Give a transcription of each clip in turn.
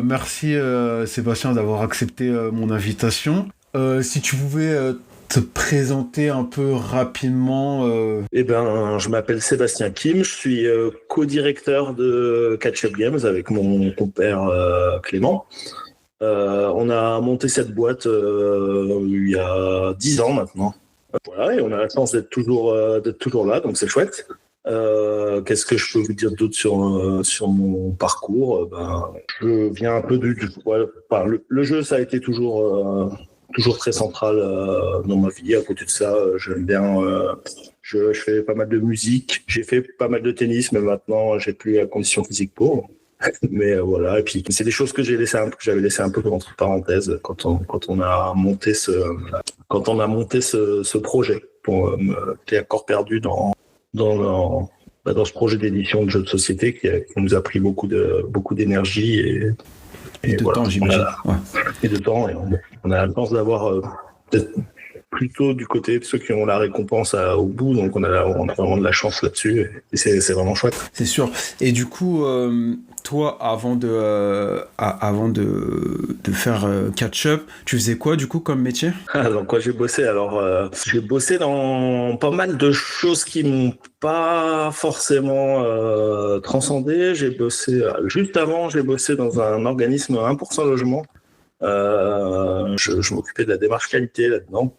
merci Sébastien d'avoir accepté mon invitation. Si tu pouvais te présenter un peu rapidement. Je m'appelle Sébastien Kim, je suis co-directeur de Catch Up Games avec mon compère Clément. On a monté cette boîte il y a 10 ans maintenant. Voilà, et on a la chance d'être toujours là, donc c'est chouette. Qu'est-ce que je peux vous dire d'autre sur mon parcours? Je viens un peu le jeu, ça a été toujours très central dans ma vie. À côté de ça, j'aime bien. Je fais pas mal de musique. J'ai fait pas mal de tennis, mais maintenant, j'ai plus la condition physique pour. Mais voilà. Et puis, c'est des choses que j'avais laissé un peu entre parenthèses quand on a monté ce projet. J'étais encore perdu dans ce projet d'édition de jeux de société qui nous a pris beaucoup d'énergie et de temps, j'imagine. Et de temps. Et on a la chance d'avoir peut-être plutôt du côté de ceux qui ont la récompense au bout. Donc, on a vraiment de la chance là-dessus. Et c'est vraiment chouette. C'est sûr. Et du coup, toi, avant de faire catch-up, tu faisais quoi, du coup, comme métier? Dans quoi j'ai bossé? Alors, j'ai bossé dans pas mal de choses qui m'ont pas forcément transcendé. Juste avant, j'ai bossé dans un organisme 1% logement. Je m'occupais de la démarche qualité là-dedans.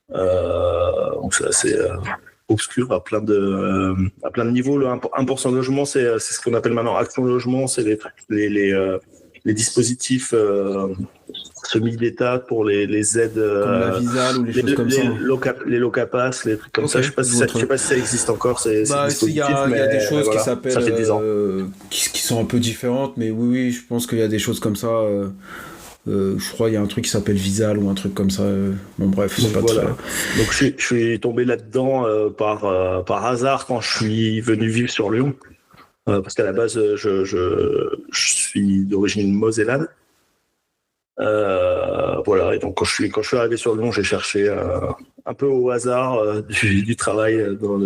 Donc c'est assez obscur à plein de niveaux. Le 1% logement, c'est ce qu'on appelle maintenant Action Logement. C'est les dispositifs semi-d'État pour les aides. Comme la Visale ou les choses comme ça. Les Locapass, les trucs comme ça. Je sais pas si ça existe encore. Il y a des choses qui s'appellent. Qui sont un peu différentes, mais oui, je pense qu'il y a des choses comme ça. Je crois qu'il y a un truc qui s'appelle Visal ou un truc comme ça. Bon, bref, c'est pas voilà. Tout. Donc, je suis tombé là-dedans par hasard quand je suis venu vivre sur Lyon. Parce qu'à la base, je suis d'origine mosellane. Voilà. Et donc, quand je suis arrivé sur Lyon, j'ai cherché un peu au hasard du travail dans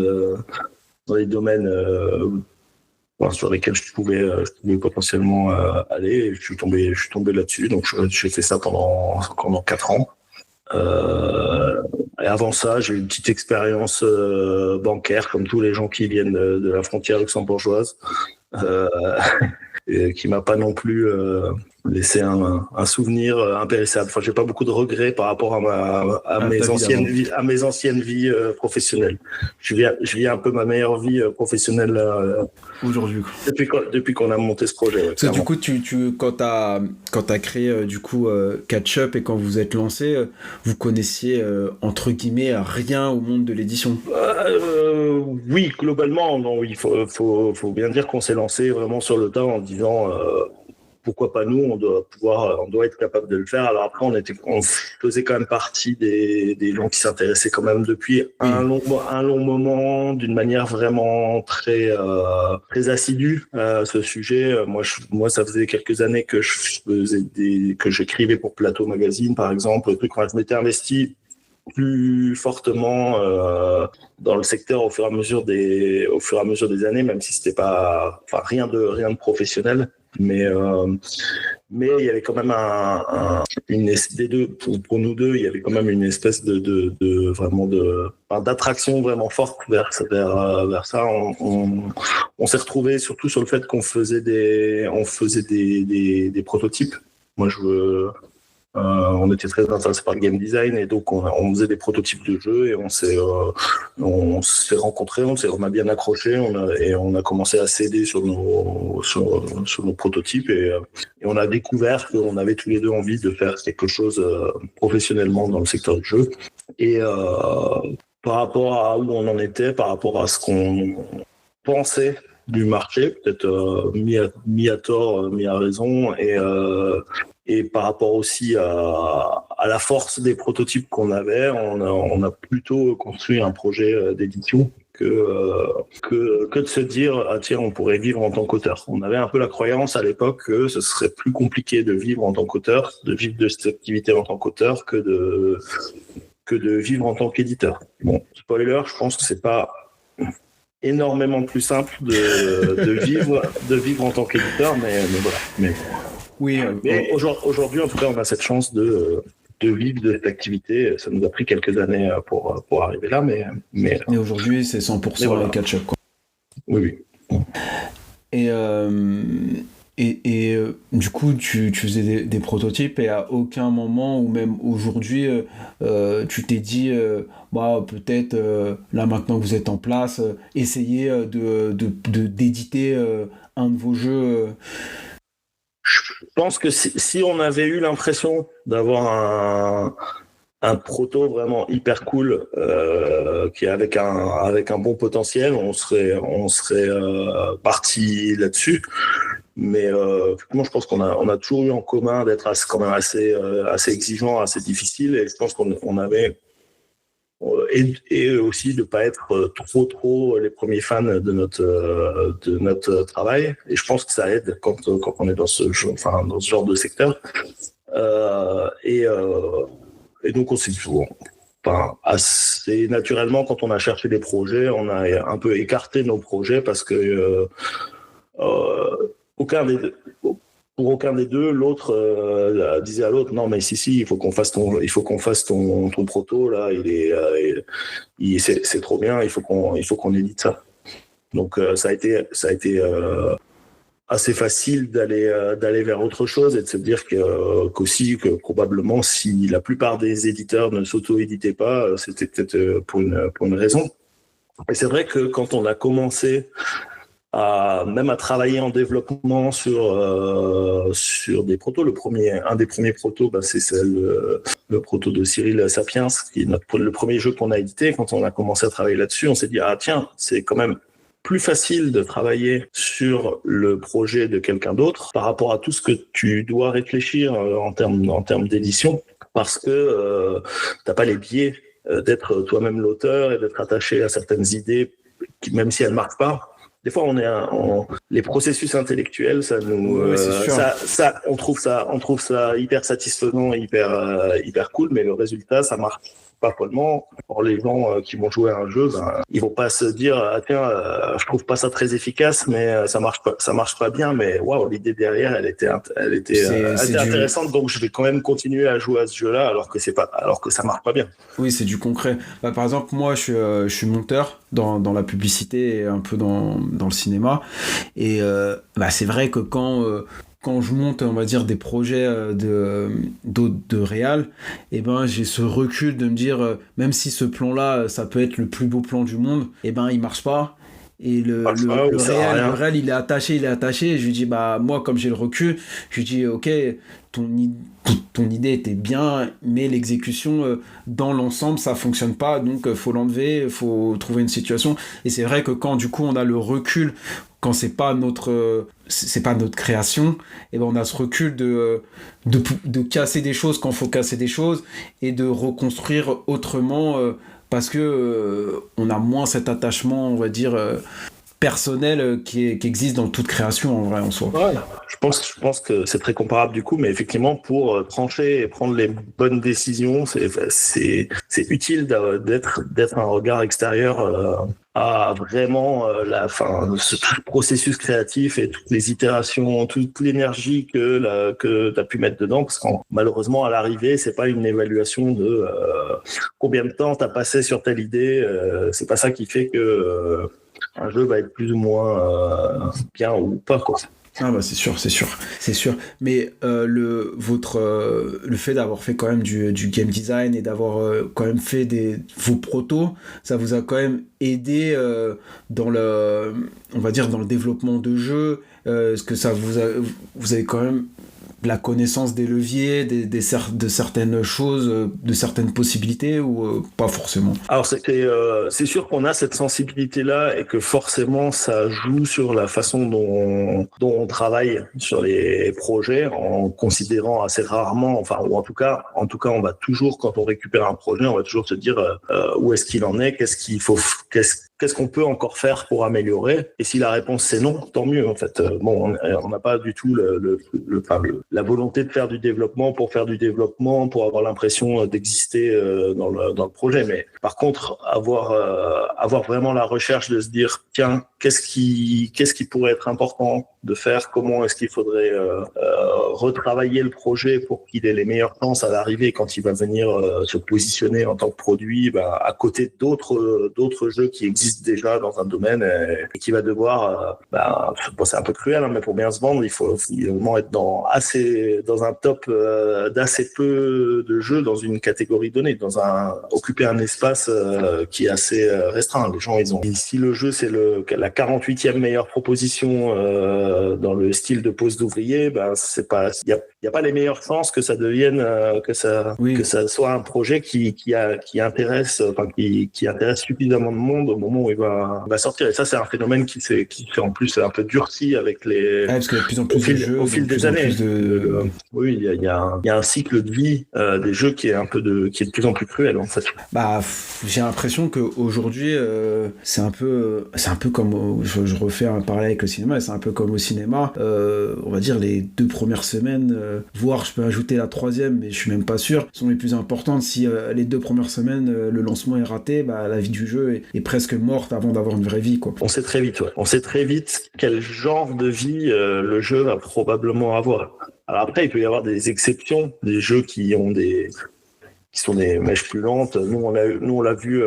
les domaines sur lesquels je pouvais potentiellement aller. Et je suis tombé là-dessus. Donc, j'ai fait ça pendant 4 ans. Et avant ça, j'ai eu une petite expérience bancaire, comme tous les gens qui viennent de la frontière luxembourgeoise, qui m'a pas non plus laissé un souvenir impérissable. Enfin, j'ai pas beaucoup de regrets par rapport à mes anciennes vies professionnelles. Je vis un peu ma meilleure vie professionnelle aujourd'hui. Depuis qu'on a monté ce projet. Parce que du coup, quand t'as créé du coup Catch Up et quand vous êtes lancé, vous connaissiez entre guillemets rien au monde de l'édition. Oui, globalement, non. Il faut bien dire qu'on s'est lancé vraiment sur le tas en disant pourquoi pas nous, on doit être capable de le faire. Alors après, on faisait quand même partie des gens qui s'intéressaient quand même depuis un long moment, d'une manière vraiment très assidue à ce sujet. Moi, ça faisait quelques années que j'écrivais pour Plateau Magazine, par exemple. Je m'étais investi plus fortement dans le secteur au fur et à mesure des années, même si c'était pas, rien de professionnel. Mais il y avait quand même pour nous deux, il y avait quand même une espèce d'attraction vraiment forte vers ça. On s'est retrouvés surtout sur le fait qu'on faisait des prototypes. Moi, on était très intéressés par le game design et donc on faisait des prototypes de jeux et on s'est rencontrés, on a bien accroché, et on a commencé à s'aider sur nos prototypes et on a découvert qu'on avait tous les deux envie de faire quelque chose professionnellement dans le secteur du jeu. Et par rapport à où on en était, par rapport à ce qu'on pensait du marché, peut-être mis à tort, mis à raison, et par rapport aussi à la force des prototypes qu'on avait, on a plutôt construit un projet d'édition que de se dire tiens, on pourrait vivre en tant qu'auteur. On avait un peu la croyance à l'époque que ce serait plus compliqué de vivre en tant qu'auteur, de vivre de cette activité en tant qu'auteur que de vivre en tant qu'éditeur. Bon, spoiler, je pense que c'est pas énormément plus simple de vivre en tant qu'éditeur, mais voilà. Oui. Mais aujourd'hui, en tout cas, on a cette chance de vivre de cette activité. Ça nous a pris quelques années pour arriver là, mais aujourd'hui, c'est 100% voilà. Catch-up, quoi. Oui. Et du coup, tu faisais des prototypes et à aucun moment, ou même aujourd'hui, tu t'es dit, peut-être là maintenant que vous êtes en place, essayez d'éditer un de vos jeux. Je pense que si on avait eu l'impression d'avoir un proto vraiment hyper cool qui est avec un bon potentiel, on serait parti là-dessus. Mais moi, je pense qu'on a toujours eu en commun d'être quand même assez exigeant, assez difficile, et je pense qu'on avait et aussi de pas être trop les premiers fans de notre travail. Et je pense que ça aide quand on est dans ce genre de secteur. Et donc on s'est toujours, assez naturellement, quand on a cherché des projets, on a un peu écarté nos projets parce que pour aucun des deux, l'autre disait à l'autre, non mais si, il faut qu'on fasse ton proto là, c'est trop bien, il faut qu'on édite ça. Donc ça a été assez facile d'aller vers autre chose et de se dire qu'aussi que probablement si la plupart des éditeurs ne s'auto-éditaient pas, c'était peut-être pour une raison. Et c'est vrai que quand on a commencé à travailler en développement sur des protos. Un des premiers protos, c'est le proto de Cyril Sapiens, qui est le premier jeu qu'on a édité. Quand on a commencé à travailler là-dessus, on s'est dit tiens, c'est quand même plus facile de travailler sur le projet de quelqu'un d'autre par rapport à tout ce que tu dois réfléchir en termes d'édition, parce que t'as pas les biais d'être toi-même l'auteur et d'être attaché à certaines idées qui, même si elles marquent pas. Des fois, les processus intellectuels, ça nous, on trouve ça hyper satisfaisant, hyper cool, mais le résultat, ça marche pas follement. Or, les gens qui vont jouer à un jeu, ils vont pas se dire tiens, je trouve pas ça très efficace, mais ça marche pas bien, mais waouh, l'idée derrière, elle était intéressante, donc je vais quand même continuer à jouer à ce jeu-là alors que ça marche pas bien. Oui, c'est du concret. Par exemple, moi, je suis monteur dans la publicité et un peu dans le cinéma, et c'est vrai que quand je monte, on va dire, des projets de réal, j'ai ce recul de me dire, même si ce plan-là, ça peut être le plus beau plan du monde, il marche pas. Et le réal, il est attaché. Et je lui dis, moi, comme j'ai le recul, je lui dis, ok, ton idée était bien, mais l'exécution, dans l'ensemble, ça fonctionne pas. Donc, faut l'enlever, faut trouver une situation. Et c'est vrai que quand, du coup, on a le recul, quand c'est pas notre création, on a ce recul de casser des choses quand faut casser des choses et de reconstruire autrement parce que on a moins cet attachement, on va dire, personnel qui existe dans toute création en vrai en soi. Ouais, je pense que c'est très comparable du coup, mais effectivement pour trancher et prendre les bonnes décisions, c'est utile d'être un regard extérieur à vraiment ce processus créatif et toutes les itérations, toute l'énergie que tu as pu mettre dedans, parce que malheureusement à l'arrivée, c'est pas une évaluation de combien de temps tu as passé sur telle idée, c'est pas ça qui fait que un jeu va être plus ou moins bien ou pas, quoi. C'est sûr. Mais le fait d'avoir fait quand même du game design et d'avoir quand même fait vos protos, ça vous a quand même aidé dans le développement de jeux. Est-ce que ça vous avez quand même la connaissance des leviers, de certaines choses, de certaines possibilités ou pas forcément? Alors c'est sûr qu'on a cette sensibilité-là et que forcément ça joue sur la façon dont on travaille sur les projets, en considérant assez rarement, ou en tout cas on va toujours, quand on récupère un projet, on va toujours se dire où est-ce qu'il en est, qu'est-ce qu'on peut encore faire pour améliorer. Et si la réponse c'est non, tant mieux en fait. On n'a pas du tout la volonté de faire du développement, pour avoir l'impression d'exister dans le projet. Mais par contre, avoir vraiment la recherche de se dire, tiens, qu'est-ce qui pourrait être important de faire, comment est-ce qu'il faudrait retravailler le projet pour qu'il ait les meilleures chances à l'arrivée quand il va venir se positionner en tant que produit à côté d'autres jeux qui existent déjà dans un domaine et qui va devoir, c'est un peu cruel, mais pour bien se vendre, il faut finalement être dans un top d'assez peu de jeux dans une catégorie donnée, occuper un espace qui est assez restreint. Les gens, si le jeu c'est la 48e meilleure proposition dans le style de pose d'ouvrier, c'est pas, il y a pas les meilleures chances que ça devienne que ça soit un projet qui intéresse suffisamment de monde au moment où il va sortir. Et ça, c'est un phénomène qui s'est en plus un peu durci avec parce qu'il y a de plus en plus de jeux au fil des années. Oui, il y a un cycle de vie des jeux qui est de plus en plus cruel en fait. J'ai l'impression qu'aujourd'hui c'est un peu comme je refais un parallèle avec le cinéma, c'est un peu comme au cinéma, on va dire les 2 premières semaines, voire je peux ajouter la 3e, mais je suis même pas sûr, sont les plus importantes. Si les 2 premières semaines le lancement est raté, la vie du jeu est presque morte avant d'avoir une vraie vie, quoi. On sait très vite quel genre de vie le jeu va probablement avoir. Alors après, il peut y avoir des exceptions, des jeux qui sont des mèches plus lentes. Nous, on l'a vu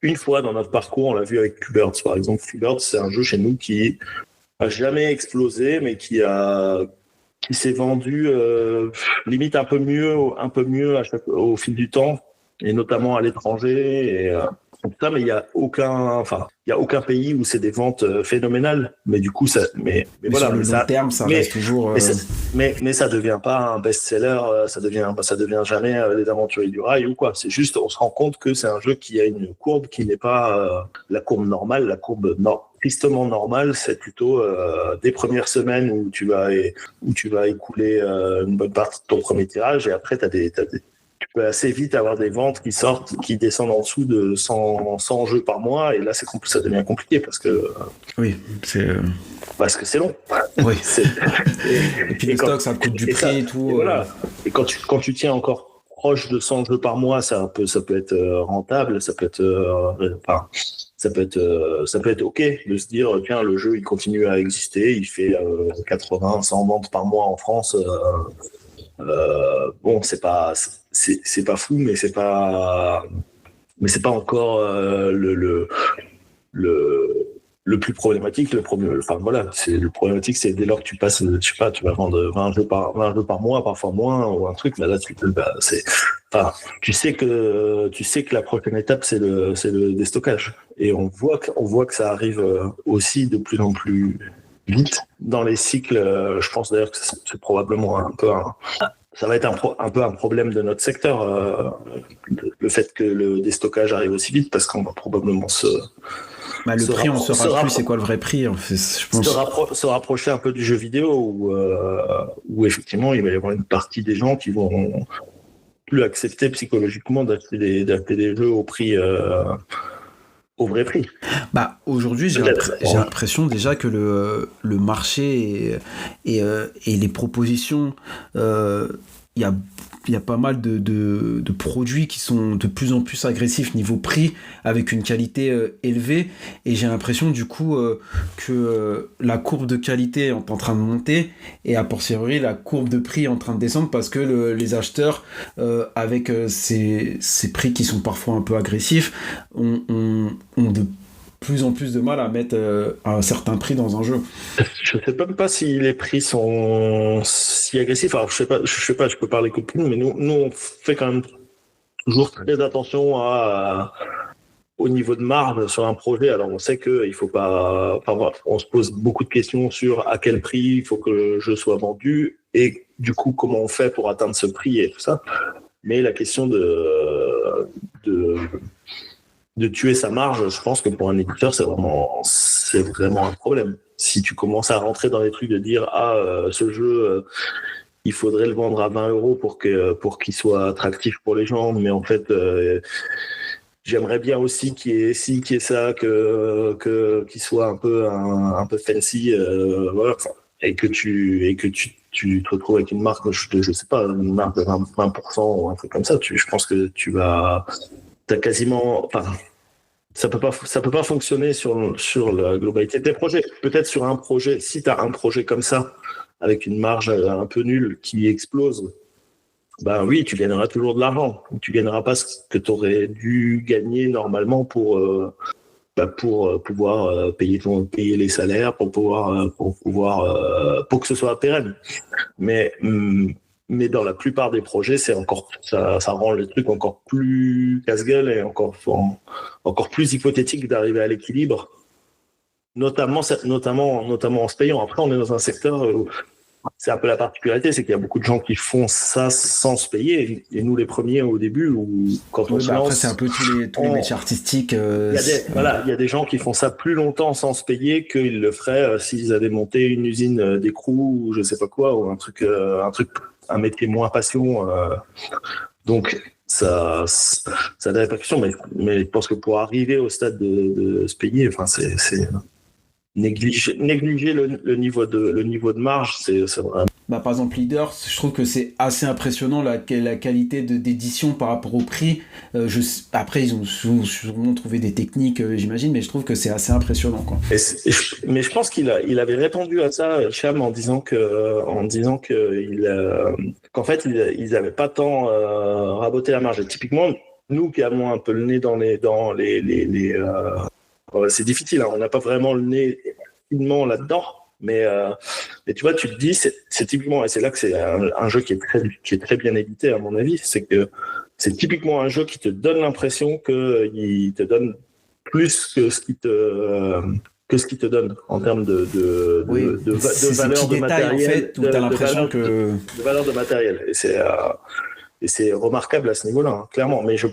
une fois dans notre parcours, on l'a vu avec Q-Birds, par exemple. Q-Birds, c'est un jeu chez nous qui a jamais explosé, mais qui s'est vendu limite un peu mieux au fil du temps, et notamment à l'étranger. Et ça, mais il y a aucun pays où c'est des ventes phénoménales. Mais du coup, mais voilà, sur le long terme, ça reste toujours. Mais ça devient pas un best-seller. Ça devient jamais les Aventuriers du Rail ou quoi. C'est juste, on se rend compte que c'est un jeu qui a une courbe qui n'est pas la courbe normale. La courbe tristement normale, c'est plutôt des premières semaines où tu vas écouler une bonne partie de ton premier tirage, et après tu peux assez vite avoir des ventes qui descendent en dessous de 100 jeux par mois, et là ça devient compliqué parce que c'est long. Oui. Et puis les stocks, ça coûte du prix et tout. Et voilà. Et quand tu tiens encore proche de 100 jeux par mois, ça peut être rentable, ça peut être ok de se dire tiens, le jeu il continue à exister, il fait 80-100 ventes par mois en France. Bon, c'est pas fou, mais c'est pas encore le plus problématique. Le problématique, c'est dès lors que tu passes, je sais pas, tu vas vendre 20 jeux par mois, parfois moins, ou un truc, mais là, tu sais que la prochaine étape, c'est le déstockage. Et on voit que ça arrive aussi de plus en plus vite dans les cycles. Je pense d'ailleurs que c'est probablement ça va être un peu un problème de notre secteur, le fait que le déstockage arrive aussi vite, parce qu'on va probablement le prix, on saura plus c'est quoi le vrai prix, en fait, je pense. Se rapprocher un peu du jeu vidéo où effectivement il va y avoir une partie des gens qui vont plus accepter psychologiquement d'acheter des jeux au vrai prix. Aujourd'hui, j'ai l'impression déjà que le marché et les propositions, il y a pas mal de produits qui sont de plus en plus agressifs niveau prix, avec une qualité élevée, et j'ai l'impression du coup que la courbe de qualité est en train de monter, et a fortiori la courbe de prix est en train de descendre, parce que les acheteurs, avec ces prix qui sont parfois un peu agressifs, ont de plus en plus de mal à mettre un certain prix dans un jeu. Je sais même pas si les prix sont si agressifs. Alors je sais pas, je peux parler que pour nous, mais nous on fait quand même toujours très attention au niveau de marge sur un projet. Alors on sait que il faut pas, on se pose beaucoup de questions sur à quel prix il faut que le jeu soit vendu, et du coup comment on fait pour atteindre ce prix et tout ça. Mais la question de tuer sa marge, je pense que pour un éditeur, c'est vraiment un problème. Si tu commences à rentrer dans les trucs de dire ce jeu, il faudrait le vendre à 20 € pour qu'il soit attractif pour les gens, mais en fait, j'aimerais bien aussi qu'il y ait ça, qu'il soit un peu fancy, voilà, et que tu te retrouves avec une marque, je sais pas, une marque de 20% ou un truc comme ça. Je pense que t'as quasiment, ça peut pas fonctionner sur la globalité de tes projets. Peut-être sur un projet, si tu as un projet comme ça, avec une marge un peu nulle qui explose, ben oui, tu gagneras toujours de l'argent. Tu gagneras pas ce que tu aurais dû gagner normalement pour pouvoir payer les salaires, pour que ce soit pérenne. Mais dans la plupart des projets, ça rend le truc encore plus casse-gueule et encore plus hypothétique d'arriver à l'équilibre, notamment en se payant. Après, on est dans un secteur où c'est un peu la particularité, c'est qu'il y a beaucoup de gens qui font ça sans se payer. Et nous, les premiers au début, quand on se lance... Après, c'est un peu tous les métiers artistiques. Il y a des gens qui font ça plus longtemps sans se payer qu'ils le feraient s'ils avaient monté une usine d'écrou ou je sais pas quoi, ou un métier moins passion. Donc, ça a des répercussions, mais je pense que pour arriver au stade de se payer, c'est négliger le niveau de marge, c'est vraiment... Par exemple, Leader, je trouve que c'est assez impressionnant la qualité d'édition par rapport au prix. Après, ils ont sûrement trouvé des techniques, j'imagine, mais je trouve que c'est assez impressionnant, quoi. Mais je pense qu'il avait répondu à ça, Cham, en disant qu'en fait, ils n'avaient pas tant raboté la marge. Et typiquement, nous qui avons un peu le nez dans les c'est difficile, hein, on n'a pas vraiment le nez finement là-dedans. Mais tu vois, tu te dis, c'est typiquement, et c'est là que c'est un jeu qui est très bien édité à mon avis, c'est que c'est typiquement un jeu qui te donne l'impression qu'il te donne plus que ce qui te donne en termes de valeur de matériel, en fait, où t'as l'impression de valeur de matériel. Et c'est remarquable à ce niveau-là, hein, clairement. Mais je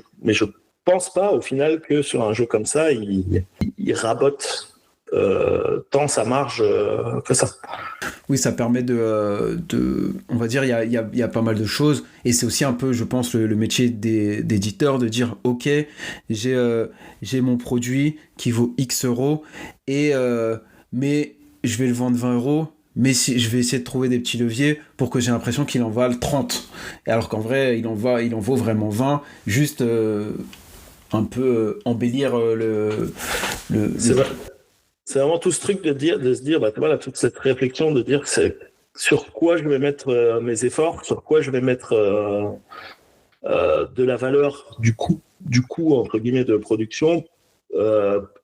pense pas au final que sur un jeu comme ça, il rabote tant sa marge que ça. Oui, ça permet on va dire, il y a pas mal de choses, et c'est aussi un peu, je pense, le métier d'éditeur, de dire, ok, j'ai mon produit qui vaut X euros, mais je vais le vendre 20 euros, mais je vais essayer de trouver des petits leviers pour que j'ai l'impression qu'il en vale 30, et alors qu'en vrai, il en vaut vraiment 20, juste un peu embellir C'est vrai. C'est vraiment tout ce truc de se dire, voilà, toute cette réflexion de dire c'est sur quoi je vais mettre mes efforts, sur quoi je vais mettre de la valeur du coût entre guillemets de production,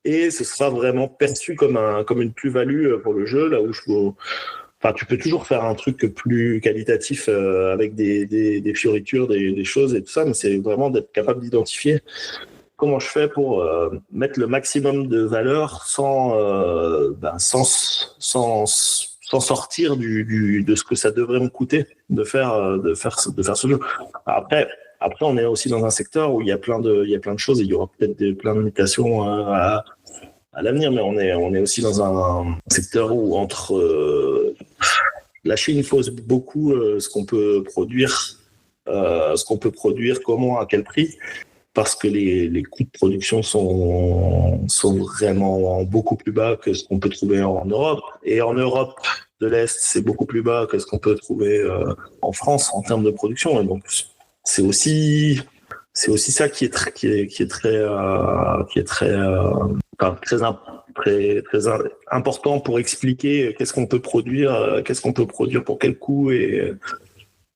et ce sera vraiment perçu comme une plus-value pour le jeu, là où tu peux toujours faire un truc plus qualitatif avec des fioritures, des choses et tout ça, mais c'est vraiment d'être capable d'identifier comment je fais pour mettre le maximum de valeur sans sortir de ce que ça devrait me coûter de faire ce jeu. Après, on est aussi dans un secteur où il y a plein de choses, et il y aura peut-être plein de mutations à l'avenir, mais on est aussi dans un secteur où entre la Chine fausse beaucoup ce qu'on peut produire, comment, à quel prix, parce que les coûts de production sont vraiment beaucoup plus bas que ce qu'on peut trouver en Europe. Et en Europe de l'Est, c'est beaucoup plus bas que ce qu'on peut trouver en France en termes de production. Et donc, c'est aussi ça qui est très important pour expliquer qu'est-ce qu'on peut produire pour quel coût, et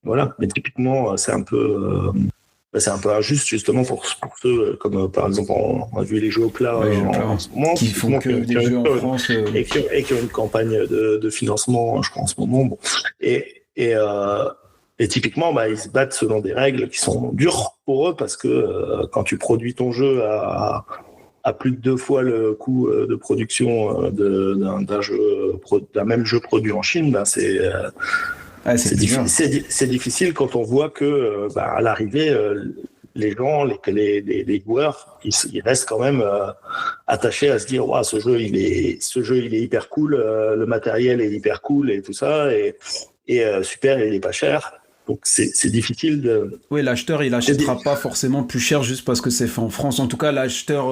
voilà. Mais typiquement, c'est un peu injuste, justement, pour ceux comme par exemple on a vu les jeux au plat en ce moment, qui font que des jeux en France et qui ont une campagne de financement, je crois, en ce moment. Bon. Et typiquement, ils se battent selon des règles qui sont dures pour eux, parce que quand tu produis ton jeu à plus de 2 fois le coût de production d'un même jeu produit en Chine, c'est difficile quand on voit que à l'arrivée, les gens, les joueurs, ils restent quand même attachés à se dire, ce jeu il est hyper cool, le matériel est hyper cool et tout ça, et super, il est pas cher. Donc c'est difficile de... Oui, l'acheteur, il achètera pas forcément plus cher juste parce que c'est fait en France. En tout cas, l'acheteur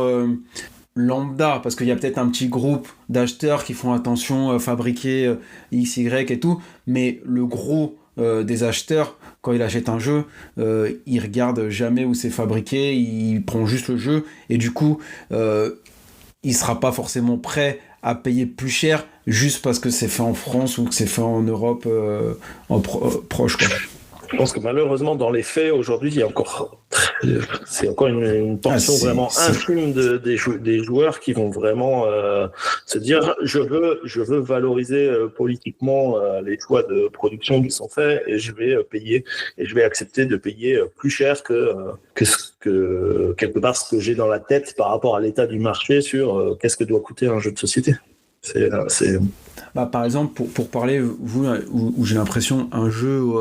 lambda, parce qu'il y a peut-être un petit groupe d'acheteurs qui font attention, fabriquer XY et tout, mais le gros des acheteurs, quand il achète un jeu, il regarde jamais où c'est fabriqué, il prend juste le jeu, et du coup, il sera pas forcément prêt à payer plus cher juste parce que c'est fait en France ou que c'est fait en Europe proche, quoi. Je pense que malheureusement, dans les faits, aujourd'hui, c'est encore une portion vraiment infime des joueurs qui vont vraiment se dire je veux valoriser politiquement les choix de production qui sont faits et je vais accepter de payer plus cher que quelque part ce que j'ai dans la tête par rapport à l'état du marché sur qu'est-ce que doit coûter un jeu de société. Par exemple, pour parler, vous, où j'ai l'impression, un jeu où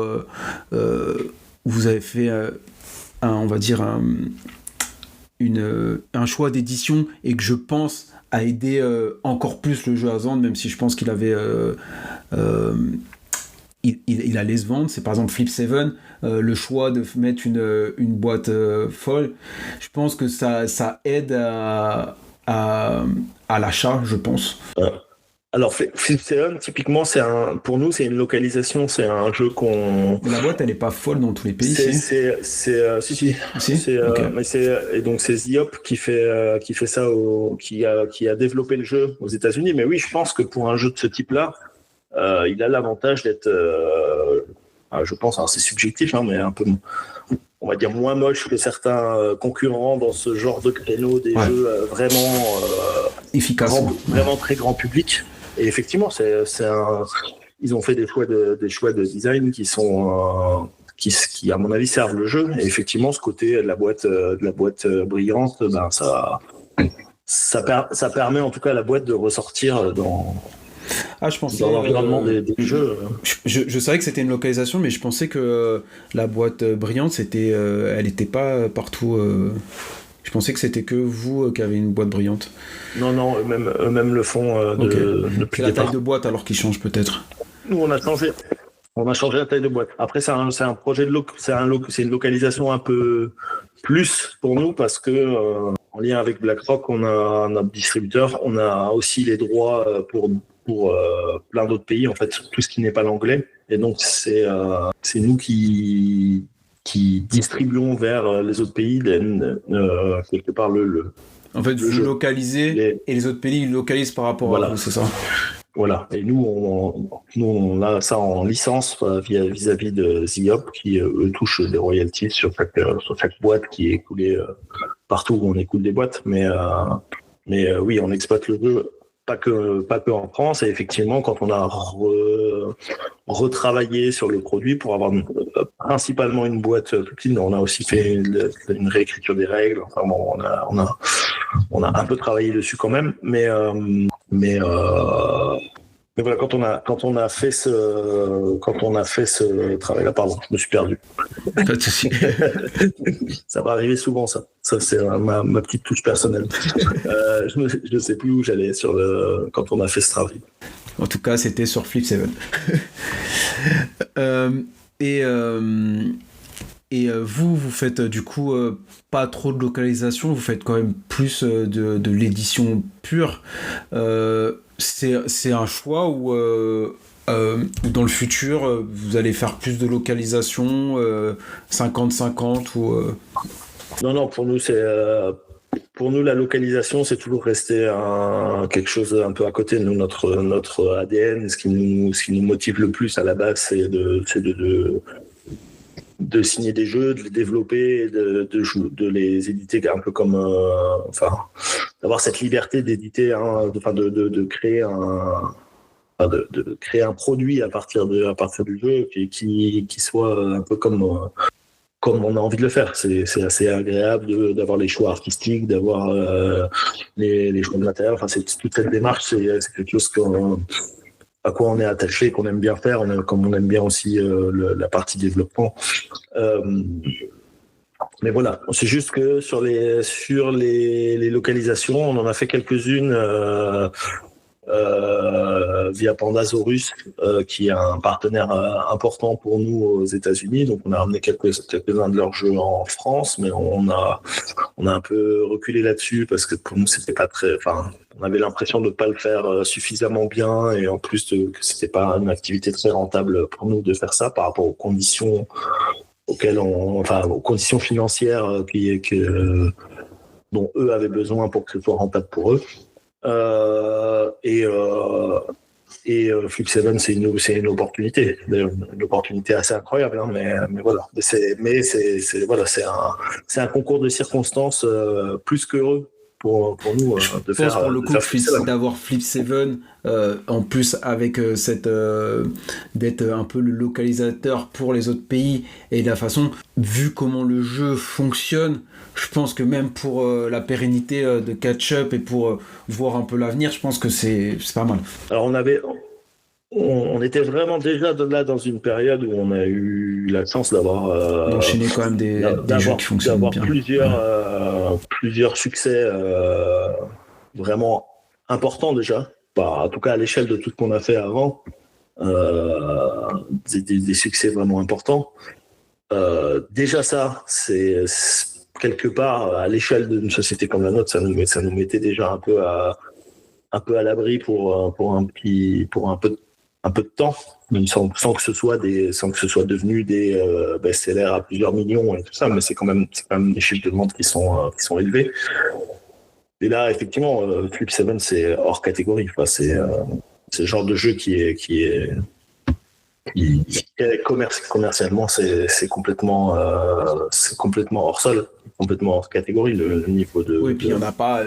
vous avez fait un choix d'édition et que je pense a aidé encore plus le jeu à se vendre, même si je pense qu'il avait il allait se vendre, c'est par exemple Flip 7, le choix de mettre une boîte folle, je pense que ça aide à l'achat, je pense. Alors, Flip 7, typiquement, pour nous, c'est une localisation, c'est un jeu qu'on... La boîte, elle n'est pas folle dans tous les pays. Si. Okay. Et donc, c'est Ziop qui fait ça, qui a développé le jeu aux États-Unis. Mais oui, je pense que pour un jeu de ce type-là, il a l'avantage d'être, je pense, alors c'est subjectif, mais un peu, on va dire, moins moche que certains concurrents dans ce genre de créneau des jeux vraiment efficaces, vraiment très grand public. Et effectivement, ils ont fait des choix de design qui sont qui à mon avis servent le jeu. Et effectivement, ce côté de la boîte brillante, ça permet en tout cas à la boîte de ressortir dans l'environnement des jeux. Je savais que c'était une localisation, mais je pensais que la boîte brillante, elle n'était pas partout. Je pensais que c'était que vous qui avez une boîte brillante. Non, eux-mêmes le font depuis la taille de boîte alors qu'ils changent peut-être. Nous, on a changé la taille de boîte. Après, c'est un projet c'est une localisation un peu plus pour nous parce que en lien avec BlackRock, on a notre distributeur, on a aussi les droits pour plein d'autres pays, en fait, tout ce qui n'est pas l'anglais. Et donc, c'est nous qui distribuons vers les autres pays quelque part En fait, vous localisez et les autres pays localisent par rapport à vous, c'est ça? Voilà. Et nous, on a ça en licence vis-à-vis de Ziop qui, eux, touchent des royalties sur chaque boîte qui est écoulée partout où on écoule des boîtes. Mais oui, on exploite le jeu. Pas que en France, et effectivement, quand on a retravaillé sur le produit pour avoir principalement une boîte plus petite, on a aussi fait une réécriture des règles. Enfin bon, on a un peu travaillé dessus quand même, mais voilà, quand on a fait ce travail-là, pardon, je me suis perdu. Pas de souci. Ça va arriver souvent, ça. Ça, c'est ma petite touche personnelle. Je ne sais plus où j'allais quand on a fait ce travail. En tout cas, c'était sur Flip 7. Et vous faites du coup pas trop de localisation, vous faites quand même plus de l'édition pure. C'est un choix où dans le futur, vous allez faire plus de localisation, 50-50 ou... Non, pour nous, la localisation, c'est toujours resté quelque chose un peu à côté. Nous, notre ADN, ce qui nous motive le plus à la base, c'est de signer des jeux, de les développer, de les éditer un peu comme... d'avoir cette liberté d'éditer, de créer de créer un produit à partir du jeu qui soit un peu comme on a envie de le faire. C'est assez agréable d'avoir les choix artistiques, d'avoir les choix de matériel. Enfin, toute cette démarche, c'est quelque chose à quoi on est attaché, qu'on aime bien faire, comme on aime bien aussi la partie développement. Mais voilà, c'est juste que sur les localisations, on en a fait quelques-unes via Pandasaurus, qui est un partenaire important pour nous aux États-Unis. Donc on a ramené quelques-uns de leurs jeux en France, mais on a un peu reculé là-dessus parce que pour nous c'était pas très, on avait l'impression de ne pas le faire suffisamment bien, et en plus que c'était pas une activité très rentable pour nous de faire ça par rapport aux conditions aux conditions financières dont eux avaient besoin pour que ce soit rentable pour eux. Flip 7, c'est une opportunité, une opportunité assez incroyable, hein, mais voilà. C'est un concours de circonstances plus qu'heureux pour nous de faire. Pour le coup, d'avoir Flip 7 en plus avec d'être un peu le localisateur pour les autres pays, et de la façon, vu comment le jeu fonctionne, je pense que même pour la pérennité de catch-up et pour voir un peu l'avenir, je pense que c'est pas mal. Alors on était vraiment déjà là dans une période où on a eu la chance d'avoir enchaîné quand même des jeux qui fonctionnent bien, plusieurs succès vraiment importants déjà, en tout cas à l'échelle de tout ce qu'on a fait avant, des succès vraiment importants. Déjà ça, c'est quelque part à l'échelle d'une société comme la nôtre, ça nous mettait déjà un peu à l'abri pour un peu de temps, même sans que ce soit devenu des best-sellers à plusieurs millions et tout ça, mais c'est quand même des chiffres de vente qui sont élevés. Et là, effectivement, Flip 7, c'est hors catégorie. C'est le genre de jeu qui est commercialement, c'est complètement hors sol, complètement hors catégorie, le niveau de. Oui, puis il n'y en a pas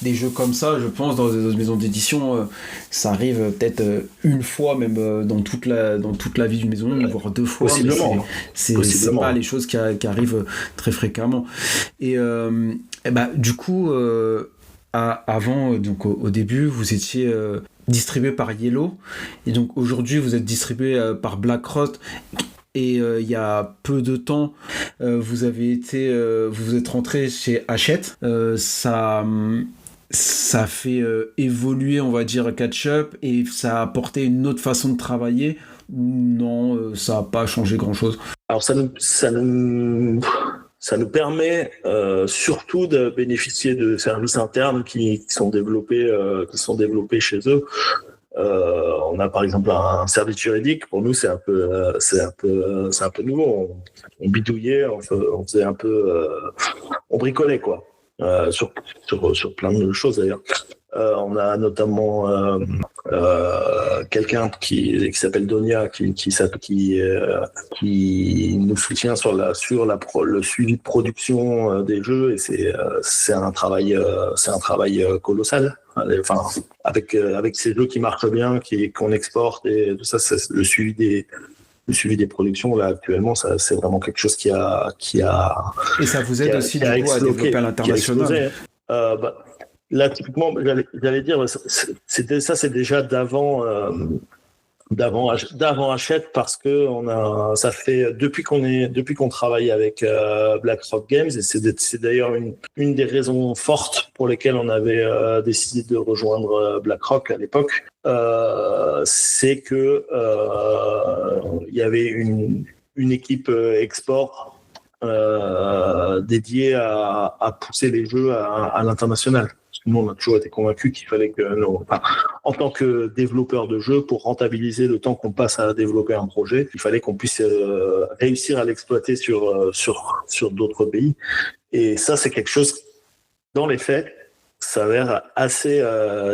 des jeux comme ça, je pense, dans des maisons d'édition, ça arrive peut-être une fois, même dans toute la vie d'une maison, voire deux fois. Possiblement. C'est pas les choses qui arrivent très fréquemment. Et du coup, avant, donc au début, vous étiez distribué par Yellow, et donc aujourd'hui vous êtes distribué par BlackRock, et il y a peu de temps vous êtes rentré chez Hachette. Ça fait évoluer, on va dire, Catch-Up, et ça a apporté une autre façon de travailler, ou non, ça n'a pas changé grand chose? Alors ça nous permet surtout de bénéficier de services internes qui sont développés chez eux. On a par exemple un service juridique. Pour nous, c'est un peu nouveau. On bidouillait, on faisait un peu, on bricolait quoi, sur plein de choses d'ailleurs. On a notamment quelqu'un qui s'appelle Donia qui nous soutient sur le suivi de production des jeux, et c'est un travail colossal. Enfin, avec ces jeux qui marchent bien, qu'on exporte et tout ça, c'est le suivi des productions là actuellement, ça c'est vraiment quelque chose qui a et ça vous aide aussi du coup à développer à l'international. Là, typiquement, j'allais dire, c'est déjà d'avant Hachette, parce que ça fait depuis qu'on travaille avec BlackRock Games, et c'est d'ailleurs une des raisons fortes pour lesquelles on avait décidé de rejoindre BlackRock à l'époque, c'est que il y avait une équipe export dédiée à pousser les jeux à l'international. Nous, on a toujours été convaincus qu'il fallait que, en tant que développeur de jeux, pour rentabiliser le temps qu'on passe à développer un projet, il fallait qu'on puisse réussir à l'exploiter sur d'autres pays. Et ça, c'est quelque chose, dans les faits, ça a l'air assez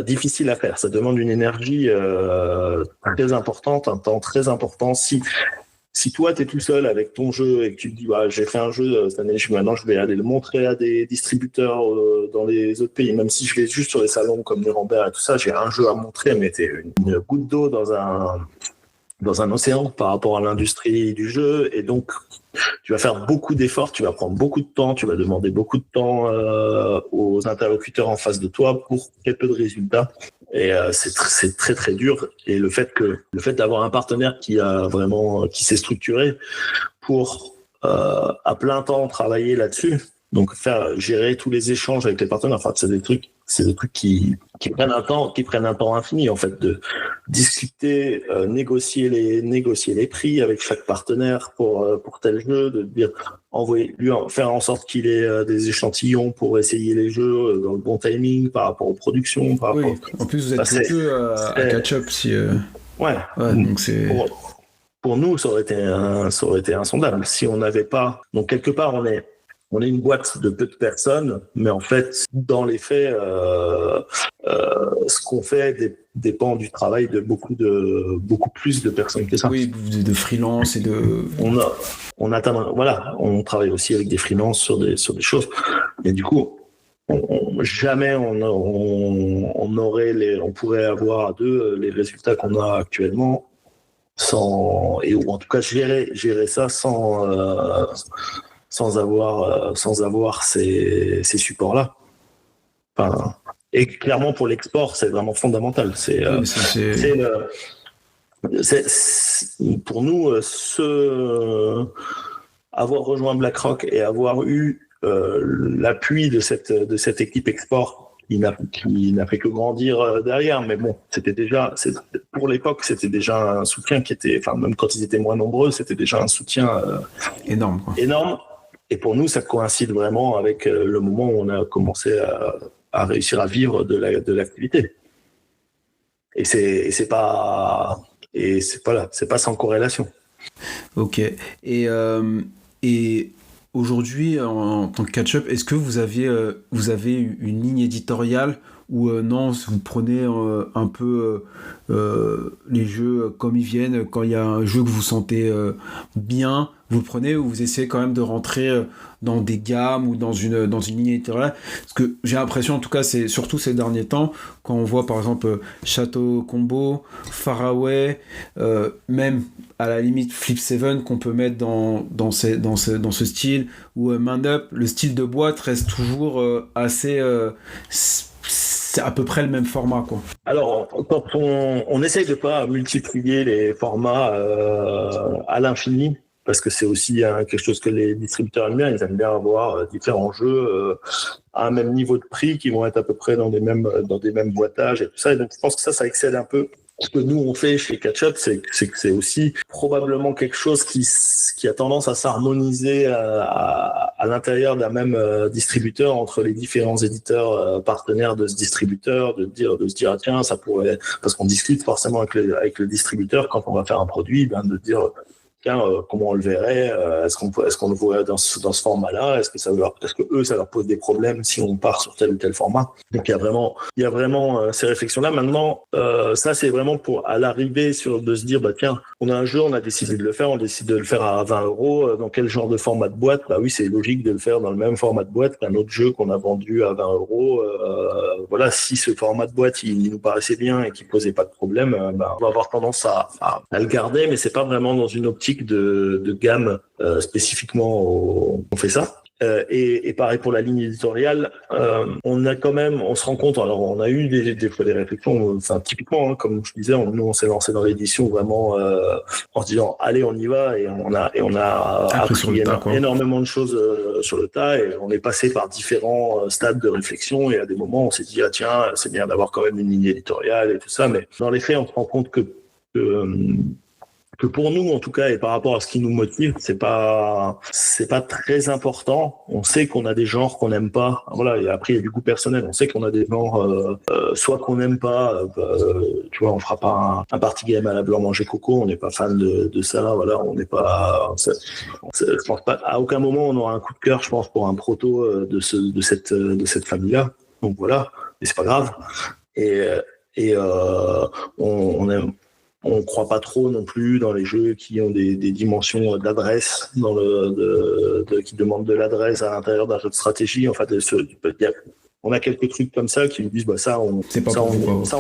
difficile à faire. Ça demande une énergie très importante, un temps très important. Si toi, tu es tout seul avec ton jeu et que tu te dis j'ai fait un jeu cette année, maintenant je vais aller le montrer à des distributeurs dans les autres pays, même si je vais juste sur les salons comme Nuremberg et tout ça, j'ai un jeu à montrer, mais t'es une goutte d'eau dans un océan par rapport à l'industrie du jeu, et donc tu vas faire beaucoup d'efforts, tu vas prendre beaucoup de temps, tu vas demander beaucoup de temps aux interlocuteurs en face de toi pour très peu de résultats. Et c'est très très dur. Et le fait d'avoir un partenaire qui s'est structuré pour à plein temps travailler là-dessus, donc gérer tous les échanges avec les partenaires, c'est des trucs c'est des trucs qui prennent un temps infini, en fait, de discuter, négocier les prix avec chaque partenaire pour tel jeu, de dire, faire en sorte qu'il ait des échantillons pour essayer les jeux dans le bon timing par rapport aux productions. En plus, vous êtes peu à catch-up si. Ouais. Donc c'est. Pour nous, ça aurait été insondable si on n'avait pas. Donc quelque part, on est une boîte de peu de personnes, mais en fait, dans les faits, ce qu'on fait dépend du travail de beaucoup plus de personnes que ça. Oui, de freelance et de. On travaille aussi avec des freelances sur des choses, mais du coup, jamais on pourrait avoir à deux les résultats qu'on a actuellement ou en tout cas gérer ça sans avoir ces supports-là. Enfin, et clairement, pour l'export, c'est vraiment fondamental. Pour nous, avoir rejoint BlackRock et avoir eu l'appui de cette équipe export qui n'a fait que grandir derrière, mais bon, pour l'époque, c'était déjà un soutien qui était, enfin, même quand ils étaient moins nombreux, c'était déjà un soutien énorme. Et pour nous, ça coïncide vraiment avec le moment où on a commencé à réussir à vivre de l'activité. Et c'est pas sans corrélation. Ok. Et aujourd'hui, en tant que catch-up, est-ce que vous avez une ligne éditoriale ou non, vous prenez un peu les jeux comme ils viennent, quand il y a un jeu que vous sentez bien, vous le prenez, ou vous essayez quand même de rentrer dans des gammes ou dans une ligne éditoriale? Parce que j'ai l'impression, en tout cas, c'est surtout ces derniers temps, quand on voit par exemple Château Combo, Faraway, même à la limite Flip 7 qu'on peut mettre dans ce style, ou Mind Up, le style de boîte reste toujours assez... c'est à peu près le même format, quoi. Alors, quand on essaye de pas multiplier les formats à l'infini, parce que c'est aussi quelque chose que les distributeurs aiment bien. Ils aiment bien avoir différents jeux à un même niveau de prix qui vont être à peu près dans des mêmes boîtages et tout ça. Et donc, je pense que ça excède un peu. Ce que nous, on fait chez Catch-Up, c'est que c'est aussi probablement quelque chose qui a tendance à s'harmoniser à l'intérieur d'un même distributeur, entre les différents éditeurs partenaires de ce distributeur, de se dire ah, tiens, ça pourrait, parce qu'on discute forcément avec le distributeur quand on va faire un produit, de dire comment on le verrait, est-ce qu'on le voit dans ce format-là, est-ce que eux ça leur pose des problèmes si on part sur tel ou tel format. Donc il y a vraiment ces réflexions-là. Maintenant, ça c'est vraiment pour à l'arrivée de se dire tiens, on a un jeu, on a décidé de le faire, on décide de le faire à 20 €. Dans quel genre de format de boîte? Oui, c'est logique de le faire dans le même format de boîte qu'un autre jeu qu'on a vendu à 20 €. Voilà, si ce format de boîte il nous paraissait bien et qu'il posait pas de problème, on va avoir tendance à le garder, mais c'est pas vraiment dans une optique de gamme spécifiquement on fait ça. Et pareil pour la ligne éditoriale, on se rend compte, alors on a eu des fois des réflexions, enfin typiquement comme je disais, nous on s'est lancé dans l'édition vraiment en se disant allez on y va, et on a appris énormément de choses sur le tas, et on est passé par différents stades de réflexion, et à des moments on s'est dit tiens, c'est bien d'avoir quand même une ligne éditoriale et tout ça, mais dans les faits on se rend compte que pour nous, en tout cas, et par rapport à ce qui nous motive, c'est pas très important. On sait qu'on a des genres qu'on n'aime pas. Voilà. Et après, il y a du goût personnel. On sait qu'on a des genres, soit qu'on n'aime pas. Tu vois, on fera pas un party game à la blanc manger coco. On n'est pas fan de ça. Voilà. On n'est pas, je pense pas, à aucun moment on aura un coup de cœur, je pense, pour un proto de cette famille-là. Donc voilà. Mais c'est pas grave. On croit pas trop non plus dans les jeux qui ont des dimensions d'adresse, qui demandent de l'adresse à l'intérieur d'un jeu de stratégie. Enfin, on a quelques trucs comme ça qui nous disent ça on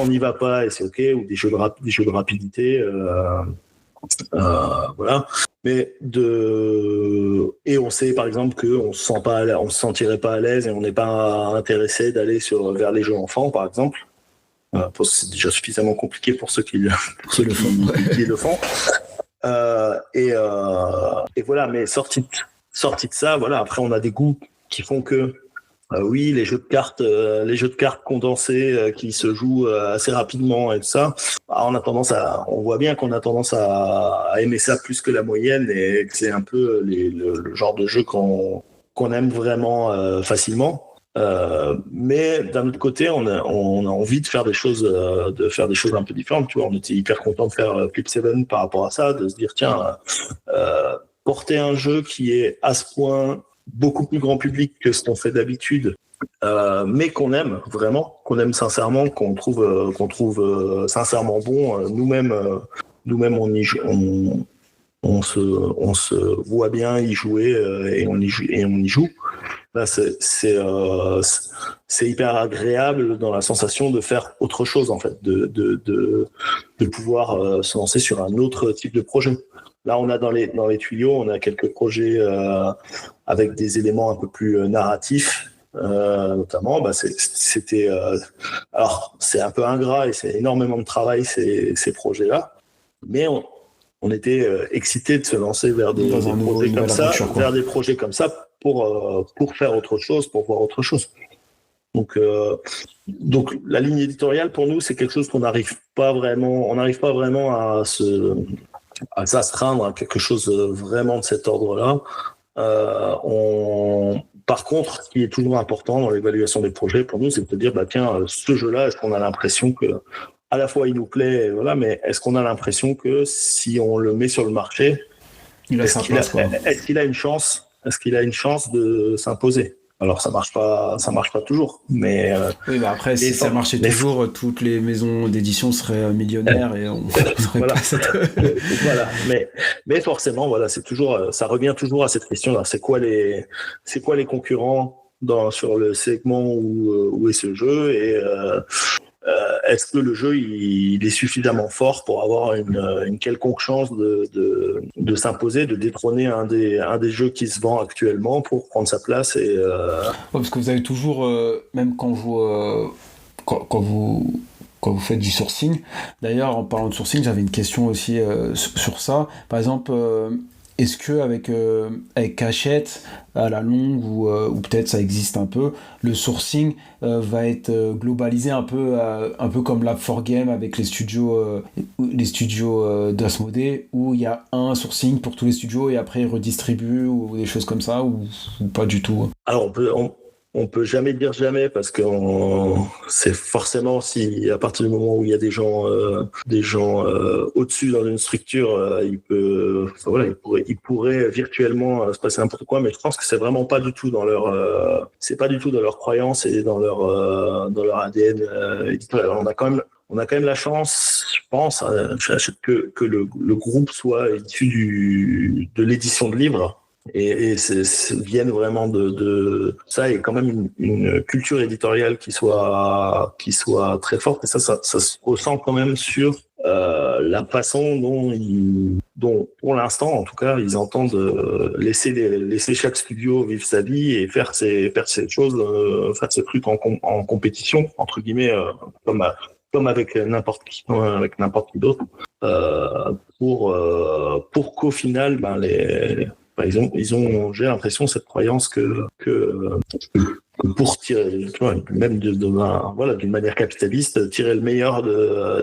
n'y va pas et c'est ok, ou des jeux de rapidité. Voilà. Mais et on sait par exemple qu'on se sentirait pas à l'aise et on n'est pas intéressé d'aller vers les jeux enfants par exemple. Parce que c'est déjà suffisamment compliqué pour ceux qui le font. Et voilà, mais sorti de ça, voilà. Après, on a des goûts qui font que Oui, les jeux de cartes condensés qui se jouent assez rapidement et tout ça. On voit bien qu'on a tendance à aimer ça plus que la moyenne et que c'est un peu le genre de jeu qu'on aime vraiment facilement. Mais d'un autre côté, on a envie de faire des choses, un peu différentes. Tu vois, on était hyper content de faire Flip 7 par rapport à ça, de se dire tiens, porter un jeu qui est à ce point beaucoup plus grand public que ce qu'on fait d'habitude, mais qu'on aime vraiment, qu'on aime sincèrement, qu'on trouve sincèrement bon. Nous-mêmes, on se voit bien y jouer et on y joue. Là, c'est hyper agréable dans la sensation de faire autre chose en fait, de pouvoir se lancer sur un autre type de projet. Là, on a dans les tuyaux, on a quelques projets avec des éléments un peu plus narratifs, notamment. Alors, c'est un peu ingrat et c'est énormément de travail ces projets-là, mais on était excités de se lancer vers des projets comme ça pour faire autre chose, pour voir autre chose. Donc la ligne éditoriale pour nous, c'est quelque chose qu'on n'arrive pas vraiment à s'astreindre à quelque chose vraiment de cet ordre-là. Par contre, ce qui est toujours important dans l'évaluation des projets pour nous, c'est de dire tiens, ce jeu-là, est-ce qu'on a l'impression que à la fois il nous plaît, voilà, mais est-ce qu'on a l'impression que si on le met sur le marché, est-ce qu'il a une chance de s'imposer? Alors ça marche pas toujours, mais oui, après si ça marchait toujours, toutes les maisons d'édition seraient millionnaires et on n'aurait pas cette voilà, mais forcément voilà, c'est toujours, ça revient toujours à cette question-là, c'est quoi les concurrents sur le segment où est ce jeu, et est-ce que le jeu il est suffisamment fort pour avoir une quelconque chance de s'imposer, de détrôner un des jeux qui se vend actuellement pour prendre sa place et parce que vous avez toujours, même quand vous faites du sourcing. D'ailleurs, en parlant de sourcing, j'avais une question aussi sur ça. Par exemple, est-ce que avec Cachette à la longue ou peut-être ça existe un peu, le sourcing va être globalisé un peu comme Lab4Game avec les studios d'Asmodée, où il y a un sourcing pour tous les studios et après ils redistribuent ou des choses comme ça, ou pas du tout? Alors on peut jamais dire jamais, parce que c'est forcément, si à partir du moment où il y a des gens au-dessus dans une structure, il pourrait virtuellement se passer n'importe quoi, mais je pense que c'est vraiment pas du tout dans leur croyance et dans leur ADN éditorial. On a quand même la chance, je pense, que le groupe soit issu de l'édition de livres. Et viennent vraiment de ça, et quand même une culture éditoriale qui soit très forte, et ça se ressent quand même sur la façon dont pour l'instant en tout cas ils entendent laisser chaque studio vivre sa vie et faire ses choses, faire ses trucs en compétition entre guillemets, comme avec n'importe qui d'autre, pour qu'au final ils ont, j'ai l'impression, cette croyance que pour tirer, tu vois, même d'une manière capitaliste, tirer le meilleur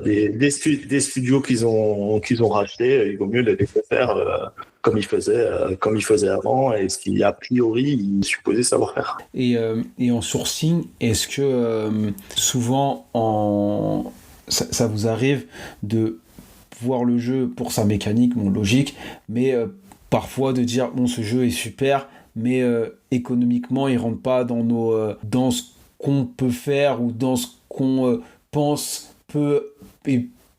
des studios qu'ils ont rachetés, il vaut mieux les laisser faire comme ils faisaient avant, et ce qu'il a priori ils supposaient savoir faire. Et en sourcing, est-ce que souvent ça vous arrive de voir le jeu pour sa mécanique, logique, mais parfois de dire bon, ce jeu est super, mais économiquement il rentre pas dans ce qu'on peut faire ou dans ce qu'on pense peut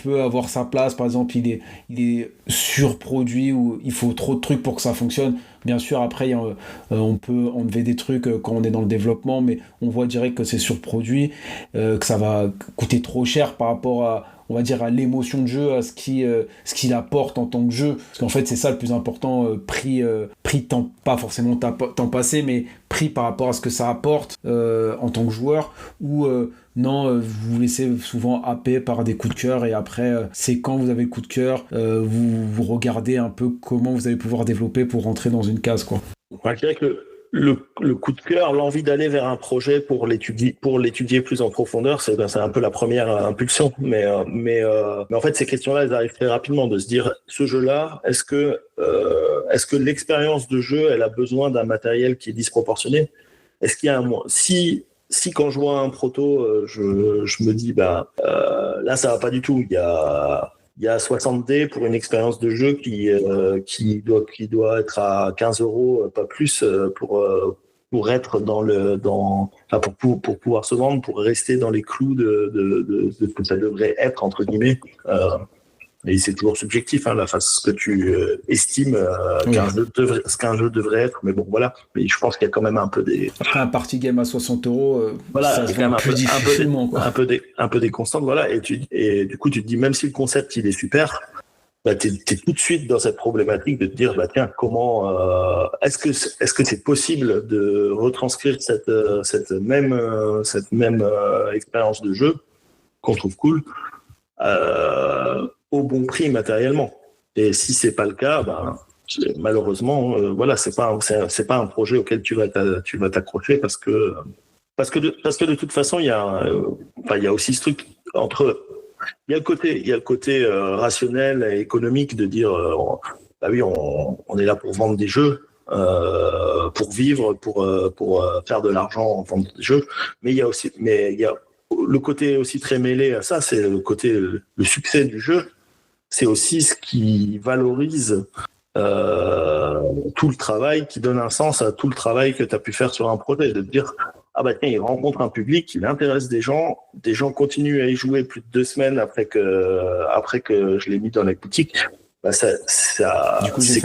avoir sa place. Par exemple, il est surproduit ou il faut trop de trucs pour que ça fonctionne. Bien sûr, après on peut enlever des trucs quand on est dans le développement, mais on voit direct que c'est surproduit, que ça va coûter trop cher par rapport à, on va dire, à l'émotion de jeu, à ce qu'il apporte en tant que jeu. Parce qu'en fait, c'est ça le plus important, prix pas forcément temps passé, mais prix par rapport à ce que ça apporte en tant que joueur, ou non, vous vous laissez souvent happer par des coups de cœur, et après, c'est quand vous avez le coup de cœur, vous regardez un peu comment vous allez pouvoir développer pour rentrer dans une case, quoi. Je dirais que le coup de cœur, l'envie d'aller vers un projet pour l'étudier plus en profondeur, c'est un peu la première impulsion. Mais en fait, ces questions-là, elles arrivent très rapidement, de se dire, ce jeu-là, est-ce que l'expérience de jeu, elle a besoin d'un matériel qui est disproportionné? Est-ce qu'il y a si quand je vois un proto, je me dis, là, ça va pas du tout. Il y a 60 dés pour une expérience de jeu qui doit être à 15 €, pas plus, pour être pour pouvoir se vendre, pour rester dans les clous de ce que ça devrait être, entre guillemets. Et c'est toujours subjectif, hein, ce que tu estimes ce qu'un jeu devrait être. Mais bon, voilà. Mais je pense qu'il y a quand même un peu des... Après, un party game à 60 €, voilà, ça se vend plus difficilement. Un peu des constantes, voilà. Et du coup, tu te dis, même si le concept, il est super, t'es tout de suite dans cette problématique de te dire, tiens, comment... est-ce que c'est possible de retranscrire cette même expérience de jeu qu'on trouve cool au bon prix matériellement? Et si c'est pas le cas, malheureusement, voilà, c'est pas un projet auquel tu vas t'accrocher parce que de toute façon, il y a aussi ce truc il y a le côté rationnel et économique de dire, oui, on est là pour vendre des jeux, pour vivre, pour faire de l'argent en vendant des jeux, mais il y a le côté aussi très mêlé à ça, c'est le succès du jeu. C'est aussi ce qui valorise tout le travail, qui donne un sens à tout le travail que tu as pu faire sur un projet. De te dire, tiens, il rencontre un public, il intéresse des gens continuent à y jouer plus de 2 semaines après que je l'ai mis dans la boutique. Du coup, j'ai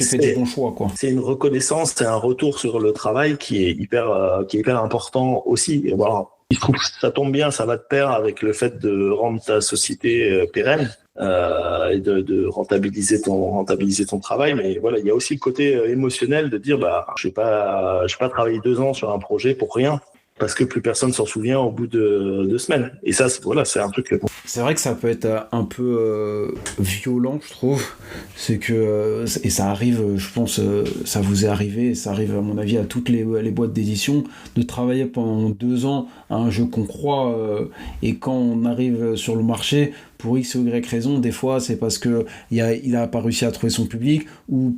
fait des bons choix, quoi. C'est une reconnaissance, c'est un retour sur le travail qui est hyper important aussi. Et voilà. Il trouve que ça tombe bien, ça va de pair avec le fait de rendre ta société pérenne et de rentabiliser ton travail. Mais voilà, il y a aussi le côté émotionnel de dire, je vais pas travailler 2 ans sur un projet pour rien, parce que plus personne s'en souvient au bout de 2 semaines. Et ça, c'est un truc... C'est vrai que ça peut être un peu violent, je trouve. C'est que... et ça arrive, je pense, ça vous est arrivé, ça arrive à mon avis à toutes les boîtes d'édition, de travailler pendant 2 ans à un jeu qu'on croit, et quand on arrive sur le marché, pour X ou Y raison, des fois c'est parce que il a pas réussi à trouver son public, ou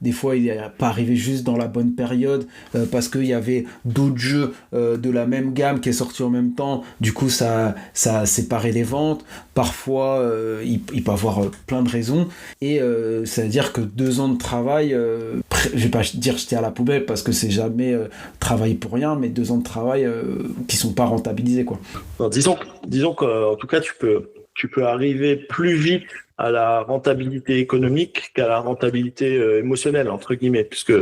des fois il n'est pas arrivé juste dans la bonne période, parce qu'il y avait d'autres jeux de la même gamme qui est sorti en même temps, du coup ça a séparé les ventes. Parfois il peut y avoir plein de raisons, et ça veut dire que 2 ans de travail, je vais pas dire jeter à la poubelle parce que c'est jamais travailler pour rien, mais 2 ans de travail qui sont pas rentabilisés, quoi. Alors, disons qu'en tout cas tu peux arriver plus vite à la rentabilité économique qu'à la rentabilité émotionnelle, entre guillemets, puisque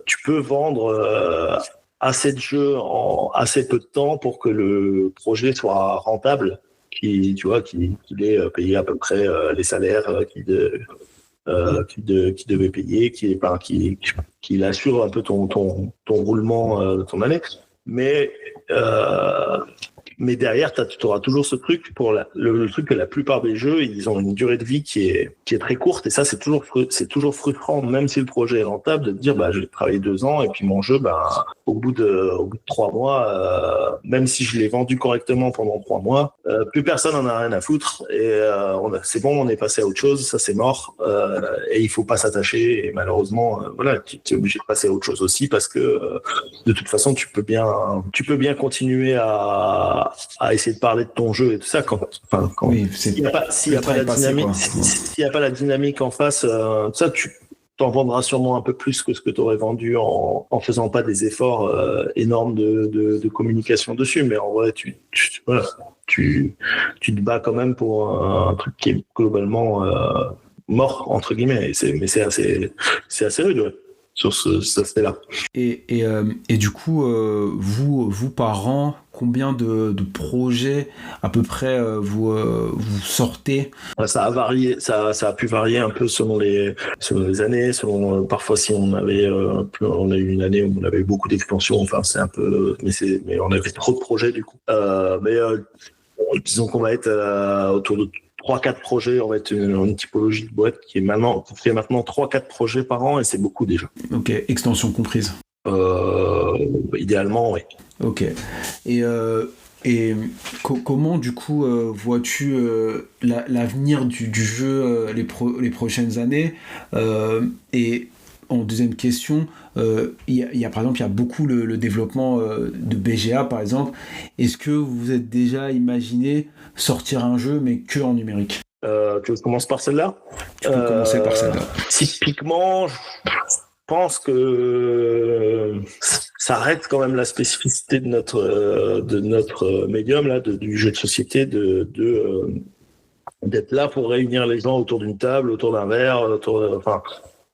tu peux vendre assez de jeux en assez peu de temps pour que le projet soit rentable, qu'il ait payé à peu près les salaires qu'il devait payer, qu'il assure un peu ton roulement de ton année. Mais derrière, tu auras toujours ce truc le truc que la plupart des jeux, ils ont une durée de vie qui est très courte, et ça, c'est toujours frustrant, même si le projet est rentable, de te dire, je vais travailler 2 ans, et puis mon jeu, au bout de 3 mois, même si je l'ai vendu correctement pendant 3 mois, plus personne en a rien à foutre, et c'est bon, on est passé à autre chose, ça c'est mort, et il faut pas s'attacher, et malheureusement, voilà, tu es obligé de passer à autre chose aussi, parce que de toute façon, tu peux bien continuer à essayer de parler de ton jeu et tout ça s'il n'y a pas la dynamique en face, ça tu t'en vendras sûrement un peu plus que ce que tu aurais vendu en faisant pas des efforts énormes de communication dessus, mais en vrai tu te bats quand même pour un truc qui est globalement mort, entre guillemets, mais c'est assez rude, ouais, sur cet aspect-là. Et du coup, vous par an, combien de projets à peu près vous sortez? Ça a varié, ça a pu varier un peu selon les années, parfois si on a eu une année où on avait beaucoup d'expansions, c'est un peu, mais on avait trop de projets du coup. Disons qu'on va être autour de 3-4 projets. On va être une typologie de boîte qui fait maintenant 3-4 projets par an et c'est beaucoup déjà. Ok, extension comprise. Idéalement, oui. Ok. Et comment, du coup, vois-tu l'avenir du jeu les prochaines années et en deuxième question, il y a par exemple, il y a beaucoup le développement de BGA, par exemple. Est-ce que vous êtes déjà imaginé sortir un jeu, mais que en numérique ? Tu veux que je commence par celle-là ? Tu peux commencer par celle-là. Typiquement, je pense que ça reste quand même la spécificité de notre médium là, du jeu de société, d'être là pour réunir les gens autour d'une table, autour d'un verre,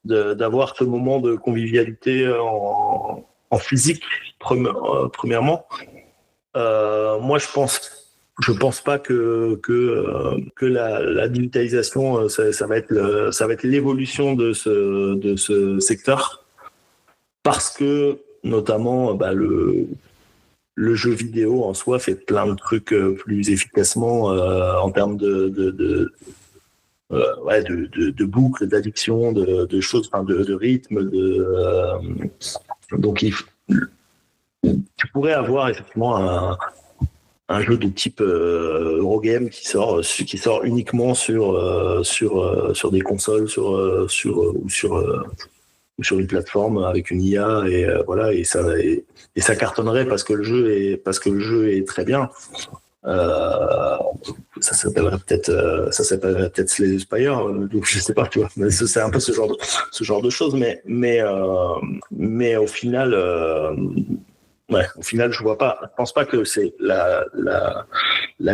d'avoir ce moment de convivialité en physique premièrement. Moi, je pense pas que la digitalisation ça va être l'évolution de ce secteur, parce que notamment le jeu vidéo en soi fait plein de trucs plus efficacement en termes de boucles, d'addiction, de choses, de rythme, donc tu pourrais avoir effectivement un jeu de type Eurogame qui sort uniquement sur des consoles, ou sur une plateforme avec une IA, et voilà, et ça cartonnerait parce que le jeu est très bien. Ça s'appellerait peut-être Slay the Spire, donc je sais pas, tu vois, mais c'est un peu ce genre de choses, mais au final je pense pas que c'est la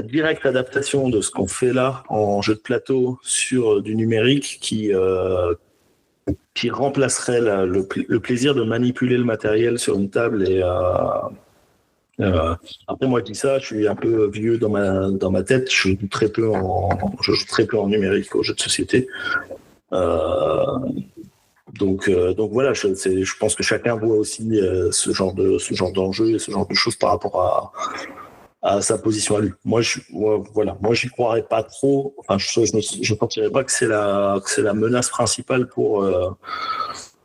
directe adaptation de ce qu'on fait là en jeu de plateau sur du numérique qui remplacerait le plaisir de manipuler le matériel sur une table. Et après, moi, je dis ça, je suis un peu vieux dans ma tête. Je joue très peu en numérique aux jeux de société. Donc voilà, je pense que chacun voit aussi ce genre d'enjeu et ce genre de choses par rapport à sa position à lui. Moi, j'y croirais pas trop. Enfin, je partirais pas que c'est la menace principale pour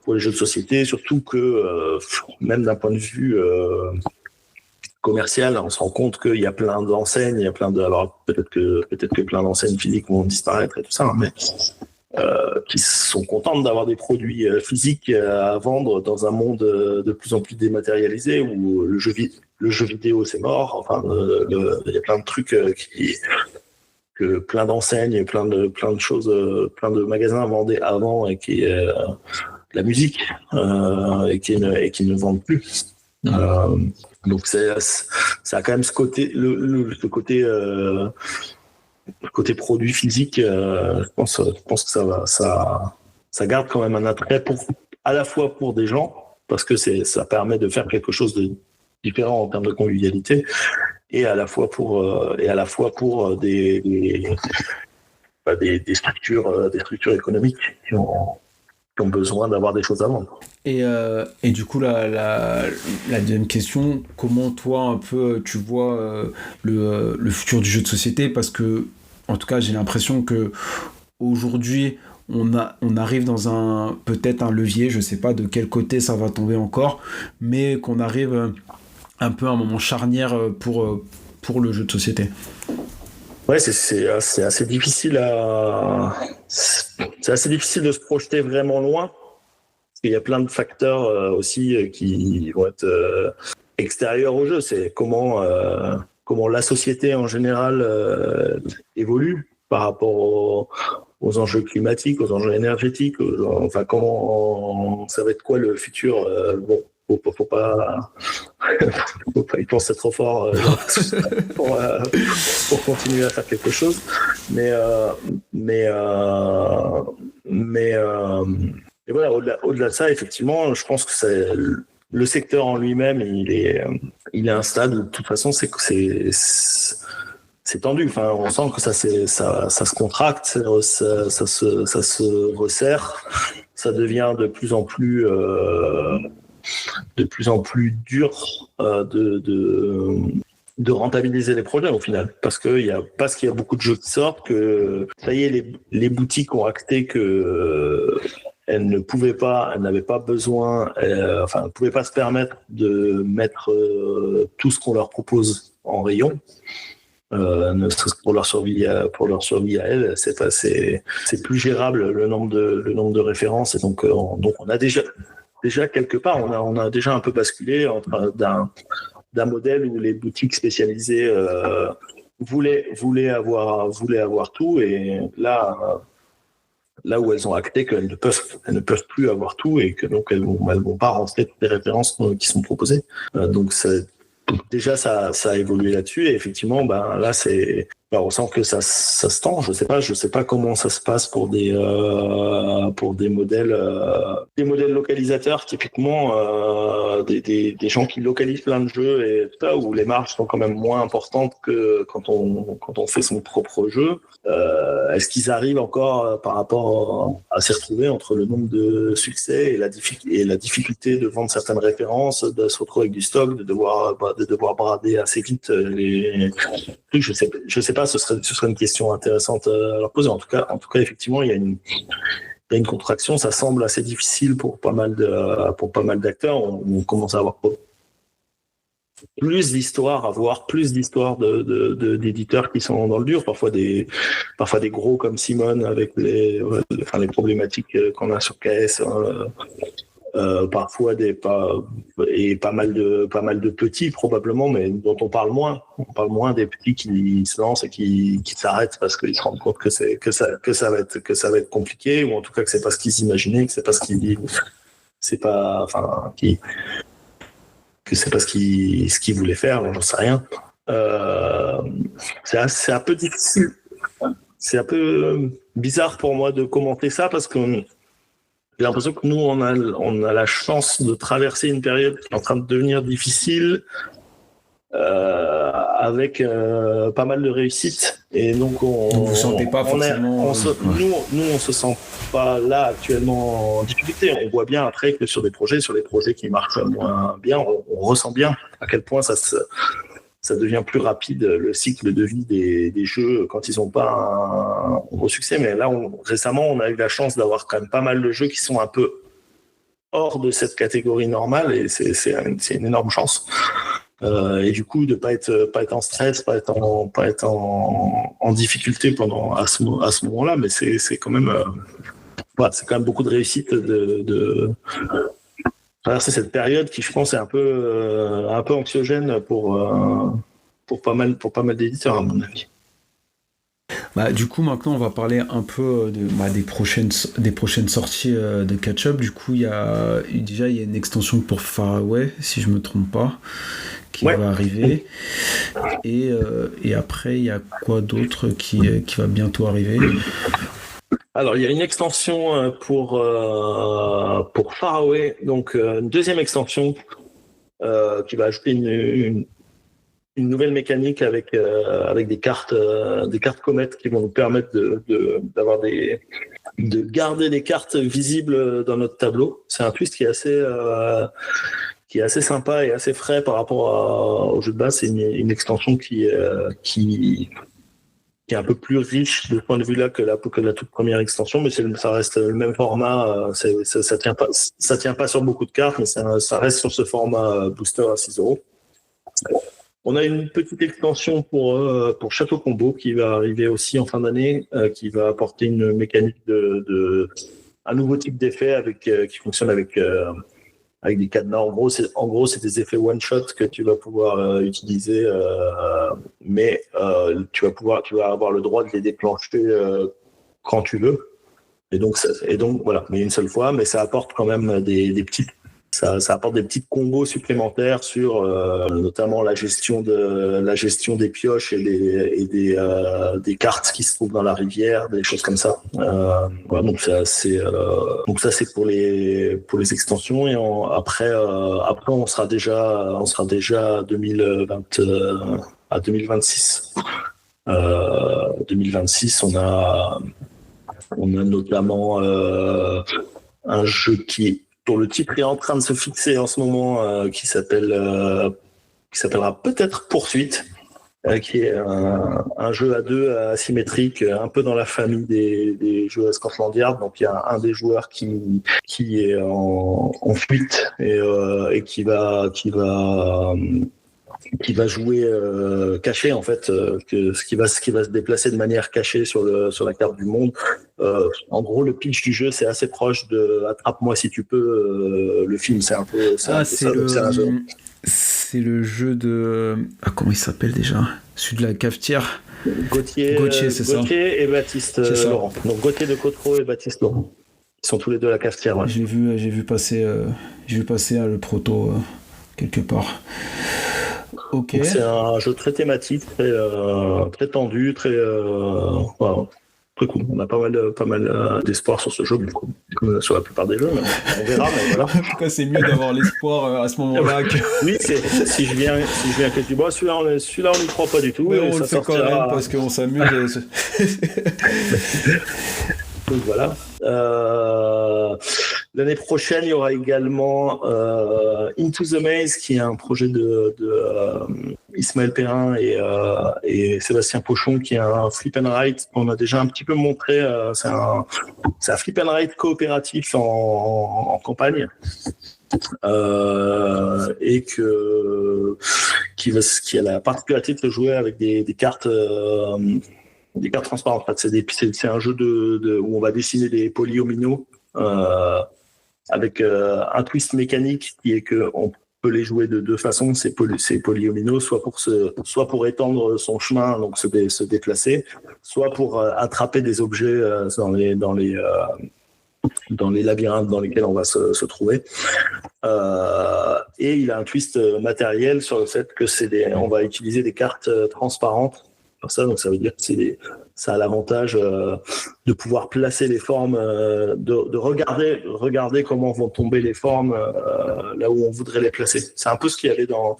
les jeux de société, surtout que même d'un point de vue commercial, on se rend compte qu'il y a plein d'enseignes, alors peut-être que plein d'enseignes physiques vont disparaître et tout ça, mais qui sont contentes d'avoir des produits physiques à vendre dans un monde de plus en plus dématérialisé où le jeu vidéo c'est mort. Enfin, il y a plein de trucs que plein d'enseignes, plein de choses, plein de magasins vendaient avant, et qui est la musique et qui ne vendent plus. Donc ça a quand même ce côté, ce côté produit physique. Je pense que ça garde quand même un attrait à la fois pour des gens, parce que ça permet de faire quelque chose de différent en termes de convivialité, et à la fois pour des structures économiques qui ont besoin d'avoir des choses à vendre. Et du coup, la deuxième question, comment toi un peu tu vois le futur du jeu de société ? Parce que, en tout cas, j'ai l'impression que aujourd'hui, on arrive dans peut-être un levier, je sais pas de quel côté ça va tomber encore, mais qu'on arrive un peu à un moment charnière pour le jeu de société. Ouais, c'est assez difficile de se projeter vraiment loin. Il y a plein de facteurs aussi qui vont être extérieurs au jeu. C'est comment la société en général évolue par rapport aux enjeux climatiques, aux enjeux énergétiques. Enfin, comment ça va être quoi le futur. Bon, faut pas y penser trop fort pour continuer à faire quelque chose. Mais et voilà, au-delà de ça, effectivement, je pense que le secteur en lui-même, il est à un stade où, de toute façon, c'est tendu. Enfin, on sent que ça se contracte, ça se resserre, ça devient de plus en plus dur de rentabiliser les projets au final, parce qu'il y a beaucoup de jeux qui sortent, que ça y est, les boutiques ont acté que elles n'avaient pas besoin, elles pouvaient pas se permettre de mettre tout ce qu'on leur propose en rayon. Ne serait-ce que pour leur survie à elles, c'est plus gérable le nombre de références, et donc on a déjà quelque part, on a déjà un peu basculé d'un modèle où les boutiques spécialisées voulaient avoir tout, et là où elles ont acté qu'elles ne peuvent plus avoir tout, et que donc elles vont pas rentrer toutes les références qui sont proposées. Donc déjà ça a évolué là-dessus, et effectivement là on sent que ça se tend. Je sais pas comment ça se passe pour des modèles localisateurs, typiquement des gens qui localisent plein de jeux et tout ça, où les marges sont quand même moins importantes que quand on fait son propre jeu. Est-ce qu'ils arrivent encore par rapport à s'y retrouver entre le nombre de succès et la difficulté de vendre certaines références, de se retrouver avec du stock, de devoir brader assez vite les trucs? Je sais pas, ce serait une question intéressante à leur poser. En tout cas, effectivement, il y a une contraction. Ça semble assez difficile pour pas mal d'acteurs. On commence à avoir plus d'histoires d'éditeurs qui sont dans le dur, parfois des gros comme Simone avec les problématiques qu'on a sur KS, parfois pas mal de petits probablement, mais dont on parle moins des petits qui se lancent et qui s'arrêtent parce qu'ils se rendent compte que ça va être compliqué, ou en tout cas que c'est pas ce qu'ils imaginaient, que c'est pas ce qu'ils voulaient faire, j'en sais rien. C'est un peu difficile, c'est un peu bizarre pour moi de commenter ça, parce que j'ai l'impression que nous on a la chance de traverser une période qui est en train de devenir difficile, avec pas mal de réussites, et donc vous sentez pas forcément. Nous on se sent pas là actuellement en difficulté. On voit bien après que sur des projets qui marchent moins bien, on ressent bien à quel point ça devient plus rapide, le cycle de vie des jeux, quand ils n'ont pas un gros succès. Mais là, récemment, on a eu la chance d'avoir quand même pas mal de jeux qui sont un peu hors de cette catégorie normale, et c'est une énorme chance. Et du coup, de pas être en stress, pas être en difficulté à ce moment-là, mais c'est quand même c'est quand même beaucoup de réussite de traverser cette période qui, je pense, est un peu anxiogène pour pas mal d'éditeurs, à mon avis. Du coup, maintenant, on va parler un peu des prochaines sorties de catch-up. Du coup, il y a une extension pour Far Away, si je me trompe pas, qui va arriver. Et après, il y a quoi d'autre qui va bientôt arriver? Alors, il y a une extension pour Far Away, donc une deuxième extension qui va ajouter une nouvelle mécanique avec des cartes comètes qui vont nous permettre de garder des cartes visibles dans notre tableau. C'est un twist qui est assez sympa et assez frais par rapport au jeu de base. C'est une extension qui est un peu plus riche de ce point de vue-là que la toute première extension, mais ça reste le même format. Ça tient pas sur beaucoup de cartes, mais ça reste sur ce format booster à 6 €. On a une petite extension pour Château Combo qui va arriver aussi en fin d'année, qui va apporter une mécanique un nouveau type d'effet qui fonctionne avec des cadenas. En gros, c'est des effets one shot que tu vas pouvoir utiliser, mais tu vas avoir le droit de les déclencher quand tu veux. Et donc voilà, mais une seule fois, mais ça apporte quand même des petites. Ça apporte des petites combos supplémentaires sur notamment la gestion des pioches et des cartes qui se trouvent dans la rivière, des choses comme ça. Voilà, donc ça c'est pour les extensions, et après on sera déjà à 2026. 2026, on a notamment un jeu dont le titre est en train de se fixer en ce moment, qui s'appelle qui s'appellera peut-être Poursuite, qui est un jeu à deux asymétrique, un peu dans la famille des jeux à Scotland Yard. Donc il y a un des joueurs qui est en fuite et qui va jouer caché en fait, ce qui va se déplacer de manière cachée sur la carte du monde. En gros, le pitch du jeu, c'est assez proche de Attrape-moi si tu peux. Le film, c'est un peu ça. C'est le jeu de... comment il s'appelle déjà ? Celui de la cafetière. Gauthier, c'est ça. Gauthier et Baptiste Laurent. Donc Gauthier de Cotreau et Baptiste Laurent. Ils sont tous les deux à la cafetière. Ouais. J'ai vu passer le proto quelque part. Ok. Donc, c'est un jeu très thématique, très tendu, très cool. On a pas mal d'espoir sur ce jeu, du coup, sur la plupart des jeux. On verra, mais voilà. En tout cas, c'est mieux d'avoir l'espoir à ce moment-là. Oui, si je viens quelque part, celui-là, on n'y croit pas du tout. Mais on le fait quand même parce qu'on s'amuse. Donc voilà. L'année prochaine, il y aura également Into the Maze, qui est un projet de Ismaël Perrin et Sébastien Pochon, qui est un flip and write qu'on a déjà un petit peu montré. C'est un flip and write coopératif en campagne. Et qui a la particularité de se jouer avec des cartes. Des cartes transparentes. En fait, c'est un jeu où on va dessiner des polyomino avec un twist mécanique qui est qu'on peut les jouer de deux façons, ces polyomino, soit pour étendre son chemin, donc se déplacer, soit pour attraper des objets dans les labyrinthes dans lesquels on va se trouver. Et il a un twist matériel sur le fait que on va utiliser des cartes transparentes. Donc ça veut dire que ça a l'avantage de pouvoir placer les formes, de regarder comment vont tomber les formes là où on voudrait les placer. C'est un peu ce qu'il y avait dans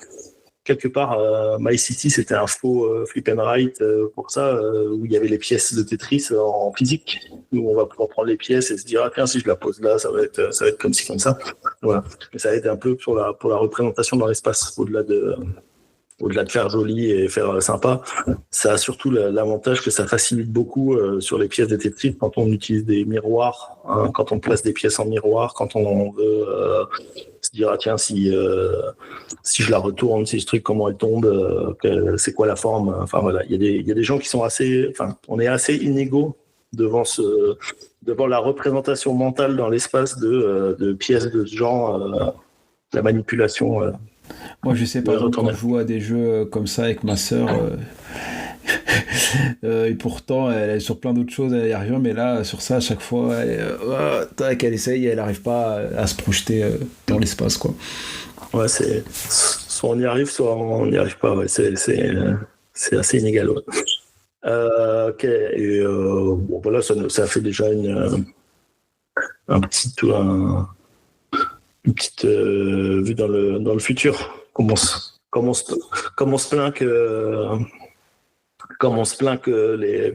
quelque part My City, c'était un faux flip and write pour ça, où il y avait les pièces de Tetris en physique, où on va pouvoir prendre les pièces et se dire tiens, si je la pose là, ça va être comme ci comme ça. Voilà. Mais ça aide un peu pour la représentation dans l'espace, au-delà de faire joli et faire sympa, ça a surtout l'avantage que ça facilite beaucoup sur les pièces de Tetris quand on utilise des miroirs, quand on place des pièces en miroir, quand on veut se dire tiens, si je la retourne, si ce truc, comment elle tombe, c'est quoi la forme. Enfin voilà, il y a des gens qui sont on est assez inégaux devant la représentation mentale dans l'espace de pièces de ce genre, la manipulation. Moi, je sais pas, quand je joue à des jeux comme ça avec ma sœur, et pourtant, elle est sur plein d'autres choses, elle n'y arrive, mais là, sur ça, à chaque fois, elle essaye, elle n'arrive pas à se projeter dans l'espace, quoi. Ouais, soit on y arrive, soit on n'y arrive pas, ouais, c'est assez inégal, ouais. Ok, et bon, voilà, ça fait déjà une petite vue dans le futur. Comment on se plaint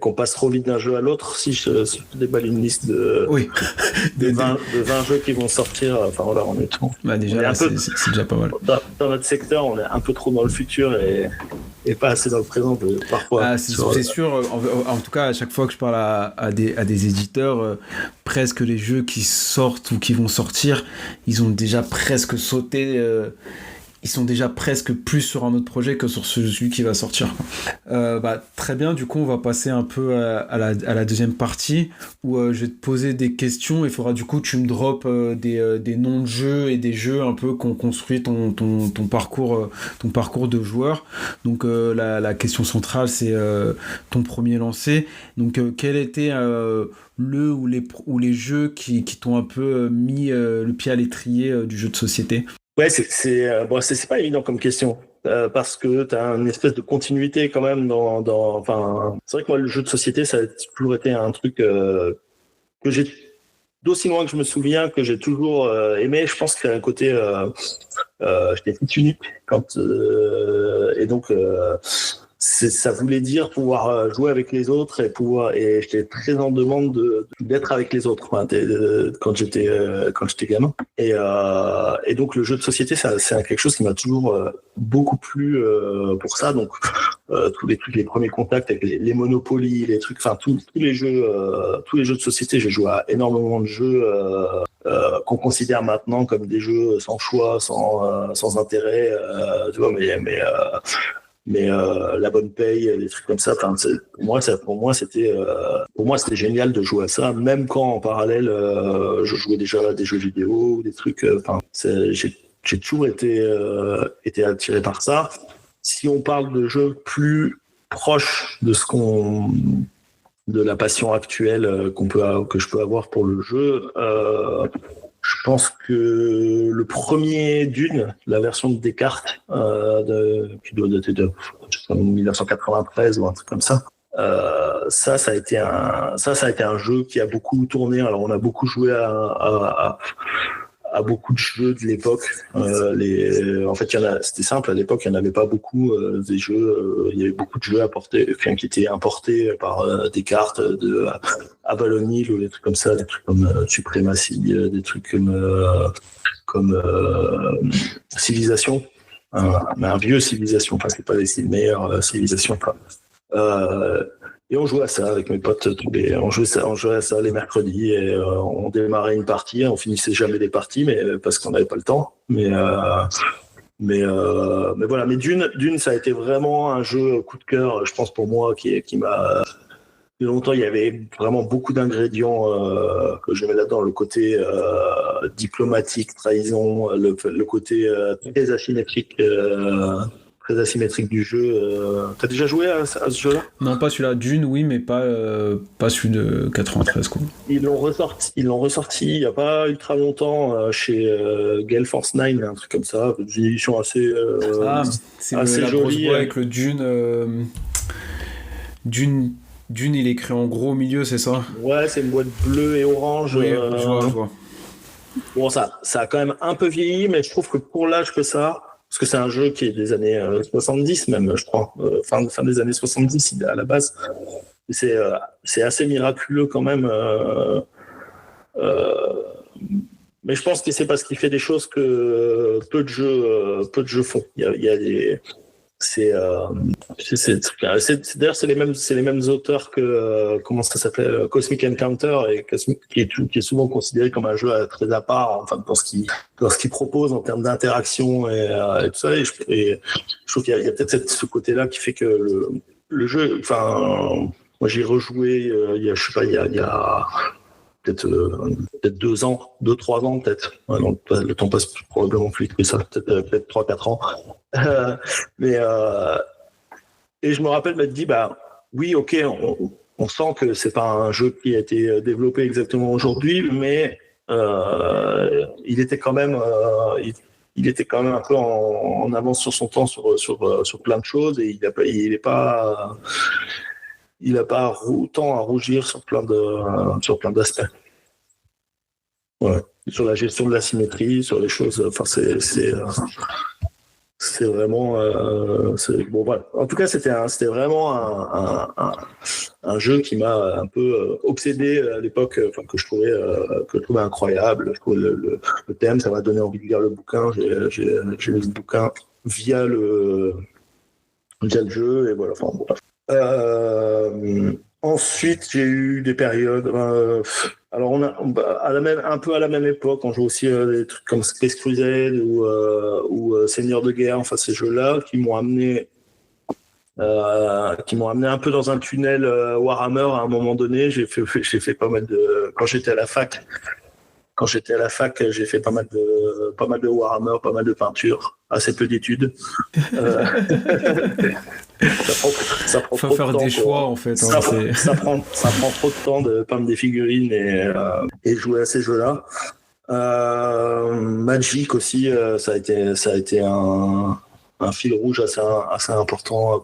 qu'on passe trop vite d'un jeu à l'autre. Si je déballe une liste de 20 jeux qui vont sortir, enfin voilà, on est tout. Bah déjà, c'est déjà pas mal. Dans notre secteur, on est un peu trop dans le futur et pas assez dans le présent parfois. C'est sûr. En tout cas, à chaque fois que je parle à des éditeurs, presque les jeux qui sortent ou qui vont sortir, ils ont déjà presque sauté. Ils sont déjà presque plus sur un autre projet que sur celui qui va sortir. Très bien, du coup on va passer un peu à la deuxième partie où je vais te poser des questions. Il faudra du coup que tu me droppes des noms de jeux et des jeux un peu qu'on construit ton parcours de joueur. Donc la question centrale, c'est ton premier lancer. Donc quel était le ou les jeux qui t'ont un peu mis le pied à l'étrier du jeu de société? Ouais, c'est pas évident comme question parce que tu as une espèce de continuité quand même c'est vrai que moi le jeu de société ça a toujours été un truc que j'ai d'aussi loin que je me souviens que j'ai toujours aimé. Je pense qu'il y a un côté j'étais tout unique et donc ça voulait dire pouvoir jouer avec les autres et j'étais très en demande d'être avec les autres quand j'étais gamin et donc le jeu de société c'est quelque chose qui m'a toujours beaucoup plu pour ça. Donc tous les premiers contacts avec les Monopoly, les trucs, enfin tous les jeux de société, j'ai joué à énormément de jeux qu'on considère maintenant comme des jeux sans choix, sans intérêt, tu vois, mais la bonne paye, des trucs comme ça. Enfin, pour moi, c'était génial de jouer à ça, même quand en parallèle, je jouais déjà à des jeux vidéo, des trucs. J'ai toujours été attiré par ça. Si on parle de jeux plus proches de la passion actuelle que je peux avoir pour le jeu. Je pense que le premier Dune, la version de Descartes, qui doit dater de 1993 ou un truc comme ça, ça a été un jeu qui a beaucoup tourné. Alors on a beaucoup joué à beaucoup de jeux de l'époque. En fait, c'était simple. À l'époque, il n'y en avait pas beaucoup des jeux. Il y avait beaucoup de jeux qui étaient importés par Descartes, de Avalon Hill ou des trucs comme ça, des trucs comme Suprématie, des trucs comme Civilisation, mais un vieux Civilisation. Enfin, c'est pas les meilleures civilisations. Et on jouait à ça avec mes potes. On jouait à ça les mercredis et on démarrait une partie. On finissait jamais des parties, mais parce qu'on n'avait pas le temps. Mais voilà. Mais Dune, ça a été vraiment un jeu coup de cœur, je pense pour moi, qui m'a. Il y a longtemps, il y avait vraiment beaucoup d'ingrédients que j'aimais là-dedans. Le côté diplomatique, trahison, le côté très asymétrique. Très asymétrique du jeu. T'as déjà joué à ce jeu-là ? Non, pas celui-là. Dune, oui, mais pas celui de 93, quoi. Ils l'ont ressorti il n'y a pas ultra longtemps chez Gale Force 9, un truc comme ça. Une édition assez c'est assez la jolie. Grosse avec le Dune. Dune, il est écrit en gros au milieu, c'est ça ? Ouais, c'est une boîte bleue et orange. Oui, je vois. Bon, ça a quand même un peu vieilli, mais je trouve que pour l'âge que ça, parce que c'est un jeu qui est des années 70 même, je crois, fin des années 70 à la base. C'est assez miraculeux quand même. Mais je pense que c'est parce qu'il fait des choses que peu de jeux font. Il y a des d'ailleurs c'est les mêmes auteurs que comment ça s'appelle, Cosmic Encounter, et qui est souvent considéré comme un jeu très à part, enfin dans ce qu'il propose en termes d'interaction et tout ça, et je trouve qu'il y a peut-être ce côté-là qui fait que le jeu, enfin moi j'ai rejoué il y a peut-être 2 ans, 2-3 ans peut-être. Ouais, donc, le temps passe probablement plus vite que ça, peut-être 3-4 ans. Et je me rappelle m'être dit, oui, ok, on sent que c'est pas un jeu qui a été développé exactement aujourd'hui, mais il était quand même un peu en avance sur son temps sur plein de choses, et il n'a pas autant à rougir sur plein d'aspects. Ouais. Sur la gestion de la symétrie, sur les choses. Enfin, c'est vraiment. Bon, voilà. En tout cas, c'était vraiment un jeu qui m'a un peu obsédé à l'époque, que je trouvais incroyable. Je trouvais le thème, ça m'a donné envie de lire le bouquin. J'ai lu le bouquin via le jeu, et voilà. Enfin, bon, bref. Ensuite, j'ai eu des périodes. Alors, on a un peu à la même époque, on joue aussi des trucs comme Space Crusade ou Seigneur de guerre. Enfin, ces jeux-là qui m'ont amené un peu dans un tunnel Warhammer à un moment donné. J'ai fait pas mal de. Quand j'étais à la fac, j'ai fait pas mal de Warhammer, pas mal de peinture, assez peu d'études. Ça prend faut trop faire de temps, des choix en fait. ça prend trop de temps de peindre des figurines et jouer à ces jeux-là. Magic aussi, ça a été un fil rouge assez important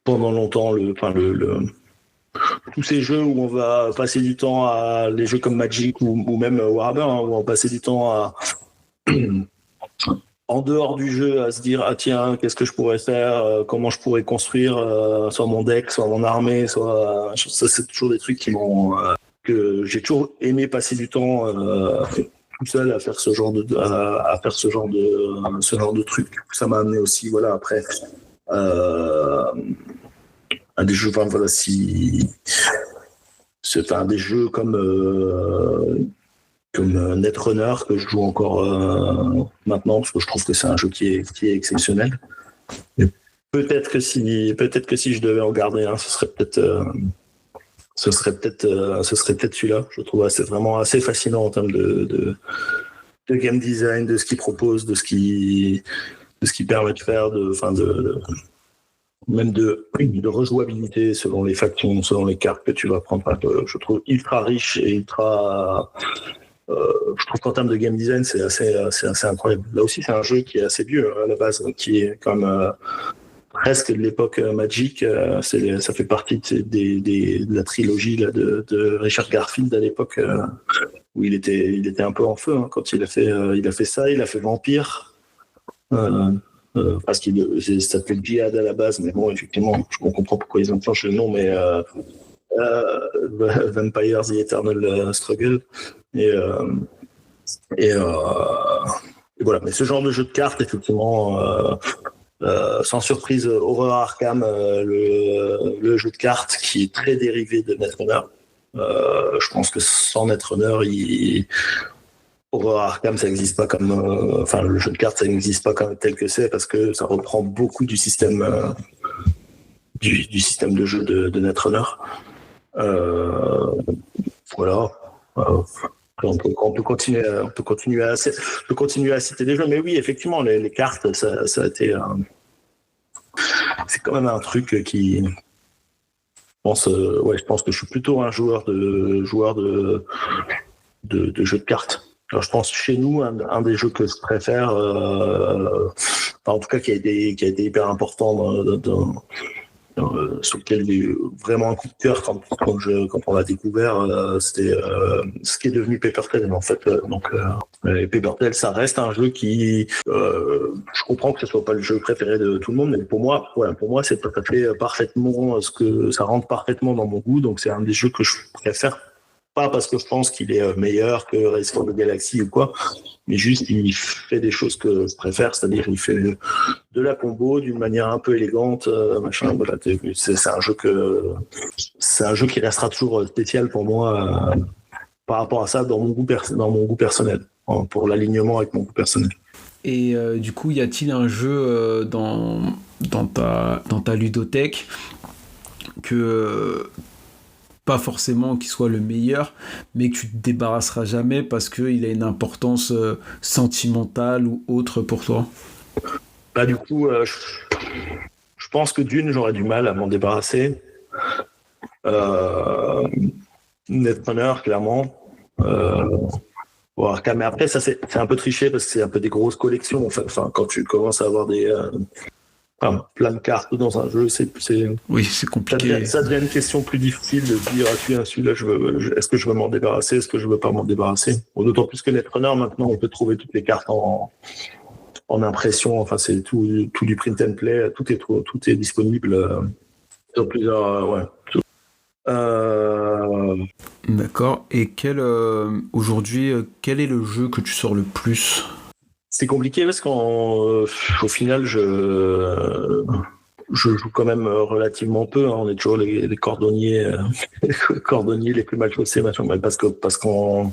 pendant longtemps. Tous ces jeux où on va passer du temps à les jeux comme Magic ou même Warhammer, où on va passer du temps en dehors du jeu à se dire ah tiens qu'est-ce que je pourrais faire, comment je pourrais construire soit mon deck, soit mon armée, soit ça c'est toujours des trucs qui m'ont que j'ai toujours aimé passer du temps tout seul à faire ce genre de truc. Ça m'a amené aussi voilà après à des jeux enfin, voilà si c'est des jeux comme Netrunner que je joue encore maintenant parce que je trouve que c'est un jeu qui est exceptionnel. Et peut-être que si je devais en garder un, ce serait peut-être celui-là. Je trouve c'est vraiment assez fascinant en termes de game design, de ce qu'il propose, de ce qu'il permet de faire, même de rejouabilité selon les factions, selon les cartes que tu vas prendre. Je trouve ultra riche et ultra. Je trouve qu'en termes de game design, c'est assez incroyable. Là aussi, c'est un jeu qui est assez vieux à la base, qui est comme presque de l'époque Magic. Ça fait partie de la trilogie là, de Richard Garfield à l'époque, où il était un peu en feu quand il a fait ça. Il a fait Vampire. Parce qu'il s'appelait Jihad à la base, mais bon, effectivement, je comprends pourquoi ils ont changé le nom, mais Vampire The Eternal Struggle. Et voilà. Mais ce genre de jeu de cartes, effectivement, sans surprise, Horror Arkham, le jeu de cartes qui est très dérivé de Netrunner. Je pense que sans Netrunner, Horror Arkham, ça n'existe pas comme. Le jeu de cartes, ça n'existe pas comme tel que c'est parce que ça reprend beaucoup du système du système de jeu de Netrunner. Voilà. On peut continuer à citer des jeux, mais oui, effectivement, les cartes, ça a été. C'est quand même un truc qui. Je pense que je suis plutôt un joueur de jeux de cartes. Alors, je pense chez nous, un des jeux que je préfère, en tout cas qui a été hyper important sur lequel j'ai eu vraiment un coup de cœur quand on l'a découvert, c'était ce qui est devenu Paper Tale en fait. Paper Tale, ça reste un jeu qui, je comprends que ce soit pas le jeu préféré de tout le monde, mais pour moi, c'est tout à fait parfaitement ce que ça rentre parfaitement dans mon goût. Donc c'est un des jeux que je préfère. Pas parce que je pense qu'il est meilleur que Race for the Galaxy ou quoi, mais juste il fait des choses que je préfère, c'est-à-dire il fait de la combo d'une manière un peu élégante, machin. Voilà, c'est un jeu qui restera toujours spécial pour moi par rapport à ça dans mon goût personnel, pour l'alignement avec mon goût personnel. Et du coup, y a-t-il un jeu dans ta ludothèque que pas forcément qu'il soit le meilleur, mais que tu te débarrasseras jamais parce qu'il a une importance sentimentale ou autre pour toi? Du coup, je pense que Dune, j'aurais du mal à m'en débarrasser. Netrunner, clairement. Mais après, ça c'est un peu triché parce que c'est un peu des grosses collections. Enfin, quand tu commences à avoir plein de cartes dans un jeu, oui, c'est compliqué. Ça devient une question plus difficile de dire celui-là, est-ce que je veux m'en débarrasser, est-ce que je veux pas m'en débarrasser. D'autant plus que Netrunner, maintenant, on peut trouver toutes les cartes en impression. Enfin, c'est tout du print and play, tout est disponible sur plusieurs. D'accord. Et aujourd'hui, quel est le jeu que tu sors le plus? C'est compliqué parce qu'au final, je joue quand même relativement peu. On est toujours les cordonniers, les plus mal chaussés, parce qu'on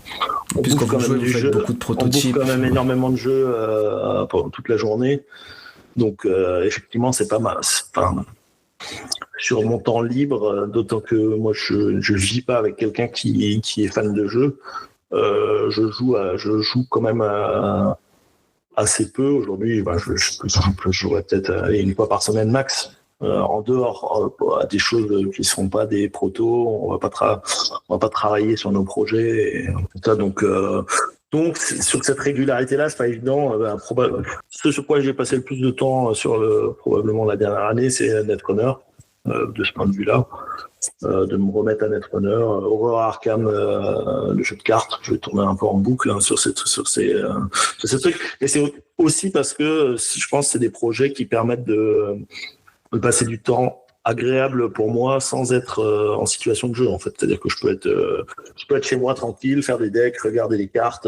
bouffe quand même du jeu, beaucoup de prototypes. On bouffe quand même énormément de jeux pendant toute la journée. Donc effectivement, c'est pas mal. Sur mon temps libre, d'autant que moi je vis pas avec quelqu'un qui est fan de jeux. Je joue quand même assez peu aujourd'hui. Je jouerais peut-être une fois par semaine max. En dehors à des choses qui sont pas des protos, on va pas travailler sur nos projets et tout ça. Donc sur cette régularité-là, c'est pas évident. Ce sur quoi j'ai passé le plus de temps probablement la dernière année, c'est Netrunner. de ce point de vue-là, de me remettre à Netrunner. Aurora Arkham, le jeu de cartes, je vais tourner un peu en boucle sur ces trucs. Et c'est aussi parce que je pense que c'est des projets qui permettent de passer du temps agréable pour moi sans être en situation de jeu, en fait. C'est-à-dire que je peux être chez moi tranquille, faire des decks, regarder les cartes.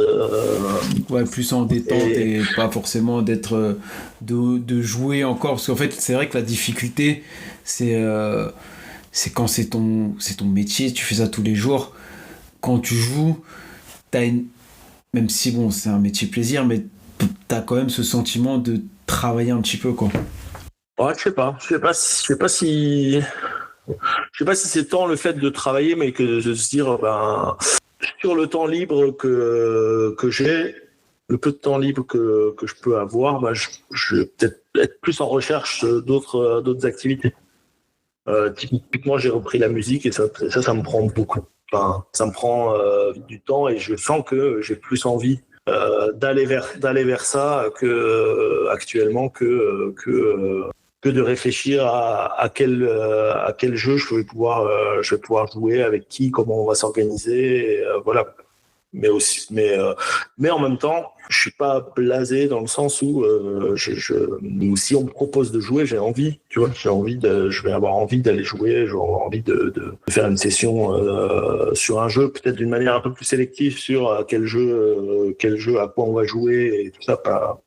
Ouais, plus en détente et pas forcément d'être de jouer encore, parce qu'en fait c'est vrai que la difficulté c'est quand c'est ton métier, tu fais ça tous les jours. Quand tu joues, même si bon c'est un métier plaisir, mais t'as quand même ce sentiment de travailler un petit peu, quoi. Ouais, je sais pas si c'est tant le fait de travailler, mais que de se dire, sur le temps libre que j'ai, le peu de temps libre que je peux avoir, je vais peut-être être plus en recherche d'autres activités. Typiquement, j'ai repris la musique et ça me prend beaucoup. Enfin, ça me prend du temps et je sens que j'ai plus envie d'aller vers ça actuellement que de réfléchir à quel jeu je vais pouvoir jouer, avec qui, comment on va s'organiser, voilà. Mais en même temps, je suis pas blasé dans le sens où si on me propose de jouer, j'ai envie, tu vois, je vais avoir envie d'aller jouer, je vais avoir envie de faire une session sur un jeu, peut-être d'une manière un peu plus sélective sur quel jeu, à quoi on va jouer et tout ça,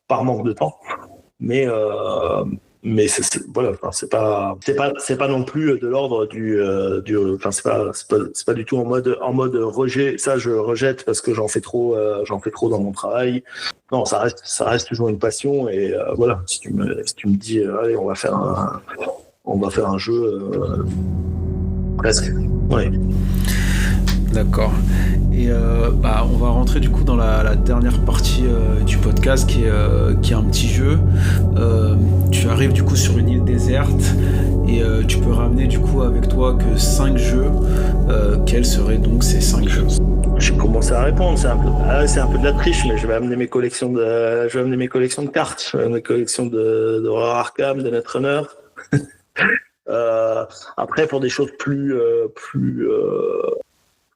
par manque de temps. Mais voilà, c'est pas non plus de l'ordre c'est pas du tout en mode rejet. Ça, je rejette parce que j'en fais trop dans mon travail. Non, ça reste toujours une passion et voilà. Si tu me dis allez, on va faire un jeu, presque. Ouais. D'accord. Et on va rentrer du coup dans la dernière partie du podcast qui est un petit jeu. Tu arrives du coup sur une île déserte et tu peux ramener du coup avec toi que 5 jeux. Quels seraient donc ces 5 jeux ? J'ai commencé à répondre, c'est un peu de la triche, mais je vais amener mes collections de cartes, je vais amener mes collections d'Aurora Arkham, de Netrunner. Après, pour des choses plus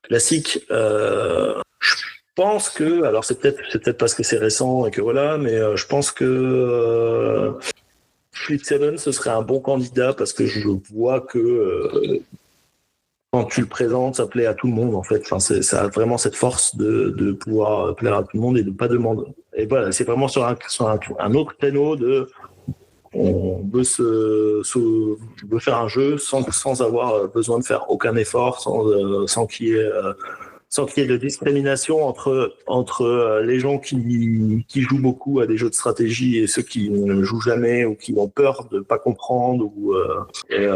classique, je pense que, alors c'est peut-être parce que c'est récent et que voilà, mais je pense que Fleet 7 ce serait un bon candidat parce que je vois que quand tu le présentes, ça plaît à tout le monde en fait. Enfin, ça a vraiment cette force de pouvoir plaire à tout le monde et de pas demander. Et voilà, c'est vraiment sur un autre créneau de on veut faire un jeu sans avoir besoin de faire aucun effort, sans qu'il y ait de discrimination entre les gens qui jouent beaucoup à des jeux de stratégie et ceux qui ne jouent jamais ou qui ont peur de pas comprendre et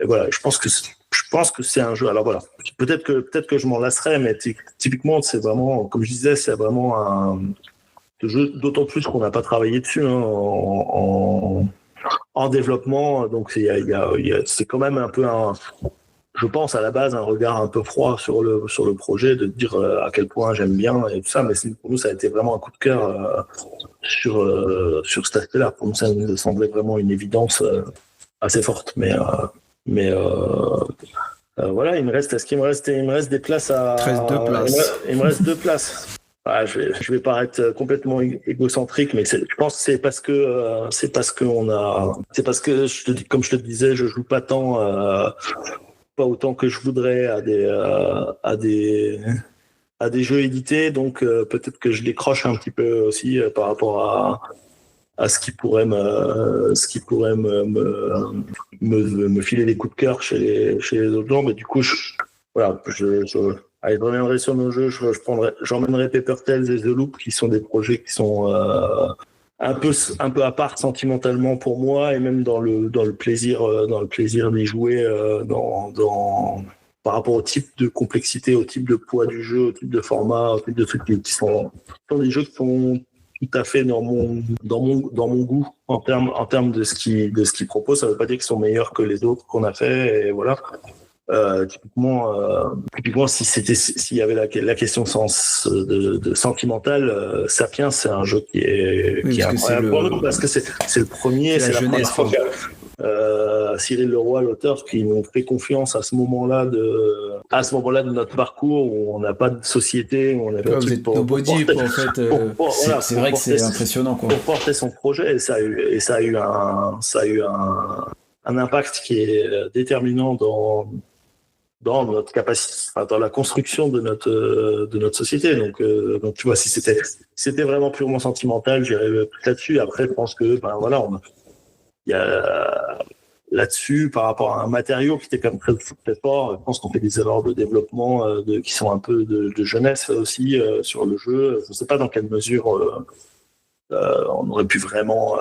voilà. Je pense que c'est un jeu. Alors voilà, peut-être que je m'en lasserai, mais typiquement c'est vraiment, comme je disais, c'est vraiment un jeu, d'autant plus qu'on n'a pas travaillé dessus en développement, donc c'est quand même un peu je pense à la base un regard un peu froid sur le projet, de dire à quel point j'aime bien et tout ça, mais pour nous ça a été vraiment un coup de cœur sur cet aspect-là. Pour nous ça nous semblait vraiment une évidence assez forte, mais voilà, il me reste des places à... Il me reste 2 places. Je vais paraître complètement égocentrique, mais je pense que c'est parce que comme je te disais, je joue pas autant que je voudrais à des jeux édités, donc peut-être que je décroche un petit peu aussi par rapport à ce qui pourrait me filer des coups de cœur chez les autres gens, mais du coup allez, je reviendrai sur nos jeux. J'emmènerai Paper Tales et The Loop, qui sont des projets qui sont un peu à part sentimentalement pour moi, et même dans le plaisir d'y jouer, par rapport au type de complexité, au type de poids du jeu, au type de format, au type de trucs qui sont des jeux qui sont tout à fait dans mon goût en termes de ce qu'ils proposent. Ça veut pas dire qu'ils sont meilleurs que les autres qu'on a fait, et voilà. Typiquement, s'il y avait la question de sentimentale, Sapiens, c'est un jeu qui est incroyable pour nous, parce que c'est le premier, c'est la jeunesse, première fois Cyril Leroy, l'auteur, qui nous fait confiance à ce moment-là de notre parcours où on n'a pas de société, où on n'a pas de truc pour body, en fait. C'est vrai que c'est impressionnant, quoi. Pour porter son projet, et ça a eu un impact qui est déterminant dans notre capacité, dans la construction de notre société. Donc tu vois, si c'était vraiment purement sentimental, j'irais plus là-dessus. Après, je pense que il y a là-dessus, par rapport à un matériau qui était quand même très, très fort, je pense qu'on fait des erreurs de développement qui sont un peu de jeunesse aussi sur le jeu. Je ne sais pas dans quelle mesure on aurait pu vraiment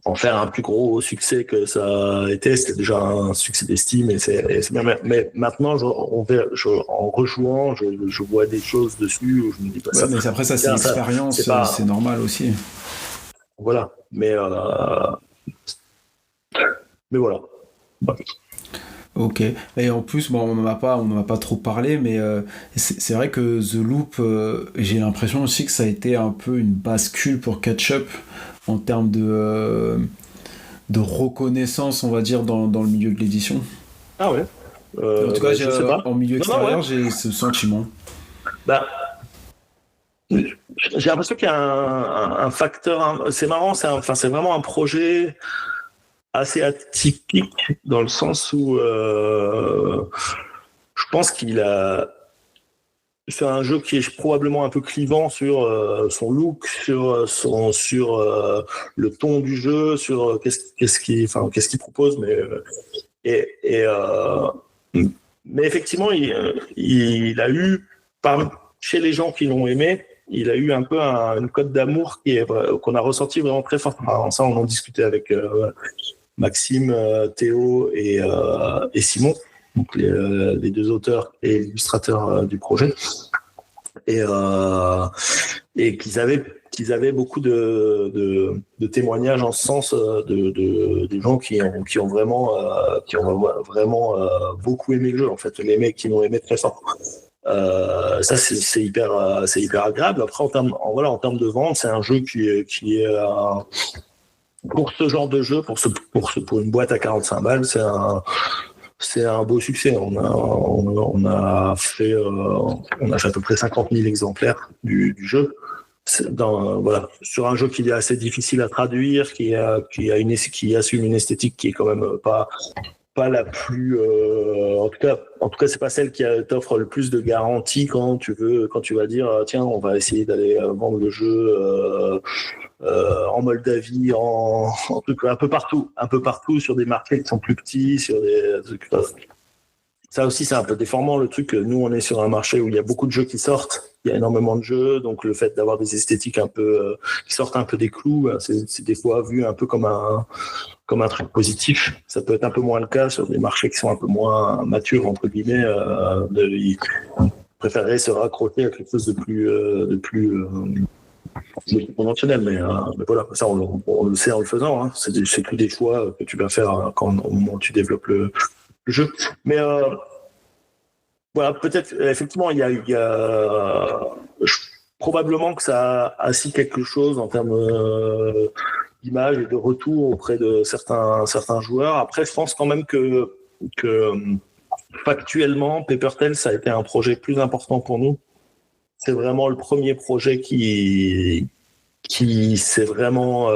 en faire un plus gros succès que ça a été. C'était déjà un succès d'estime et c'est bien. Mais maintenant, en rejouant, je vois des choses dessus où je me dis pas ça. Mais après, ça, c'est l'expérience, c'est normal aussi. Voilà. Mais voilà. Ok. Et en plus, on n'en a pas trop parlé, mais c'est vrai que The Loop, j'ai l'impression aussi que ça a été un peu une bascule pour Ketchup en termes de reconnaissance, on va dire, dans le milieu de l'édition. Ah ouais. En tout cas, en milieu extérieur, j'ai ce sentiment. J'ai l'impression qu'il y a un facteur. C'est marrant, c'est vraiment un projet assez atypique dans le sens où je pense qu'il a fait un jeu qui est probablement un peu clivant sur son look, sur le ton du jeu, sur qu'est-ce qu'il propose, mais effectivement il a eu chez les gens qui l'ont aimé, il a eu un peu une cote d'amour qu'on a ressenti vraiment très fort. Alors, ça, on en discutait avec Maxime, Théo et Simon, donc les deux auteurs et illustrateurs du projet, et qu'ils avaient beaucoup de témoignages en ce sens des gens qui ont vraiment beaucoup aimé le jeu, en fait, les mecs qui l'ont aimé très fort. Ça c'est hyper agréable. Après, en termes de vente, c'est un jeu qui est pour ce genre de jeu, pour une boîte à 45 balles, c'est un beau succès. On a fait à peu près 50 000 exemplaires du jeu. Sur un jeu qui est assez difficile à traduire, qui assume une esthétique qui est quand même pas la plus en tout cas c'est pas celle qui t'offre le plus de garanties quand tu vas dire tiens, on va essayer d'aller vendre le jeu en Moldavie, un peu partout sur des marchés qui sont plus petits, sur des trucs. Ça aussi, c'est un peu déformant, le truc. Nous, on est sur un marché où il y a beaucoup de jeux qui sortent, il y a énormément de jeux, donc le fait d'avoir des esthétiques un peu qui sortent un peu des clous, c'est des fois vu un peu comme un truc positif. Ça peut être un peu moins le cas sur des marchés qui sont un peu moins matures, entre guillemets. Ils préféreraient se raccrocher à quelque chose de plus conventionnel, mais voilà, ça on le sait en le faisant, hein. C'est tous des choix que tu vas faire au moment où tu développes le jeu. Mais voilà, peut-être effectivement il y a probablement que ça a assis quelque chose en termes d'image et de retour auprès de certains joueurs. Après, je pense quand même que factuellement, Paper Tales, ça a été un projet plus important pour nous. C'est vraiment le premier projet qui s'est vraiment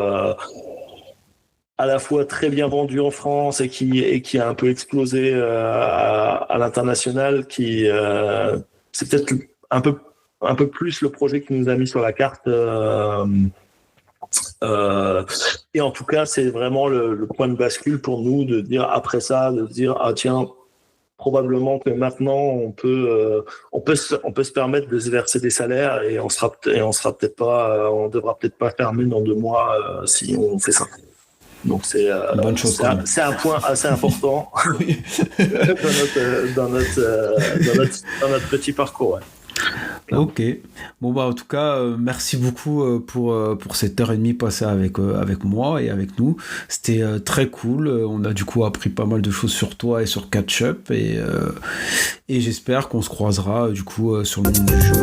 à la fois très bien vendu en France et qui a un peu explosé à l'international. C'est peut-être un peu plus le projet qui nous a mis sur la carte. Et en tout cas, c'est vraiment le point de bascule pour nous de dire après ça, ah tiens, probablement que maintenant on peut se permettre de se verser des salaires et on devra peut-être pas fermer dans 2 mois si on fait ça. Donc c'est un point assez important dans notre petit parcours. Ouais. Ok. Bon en tout cas, merci beaucoup pour cette heure et demie passée avec moi et avec nous. C'était très cool. On a du coup appris pas mal de choses sur toi et sur Ketchup et j'espère qu'on se croisera du coup sur le monde du jeu.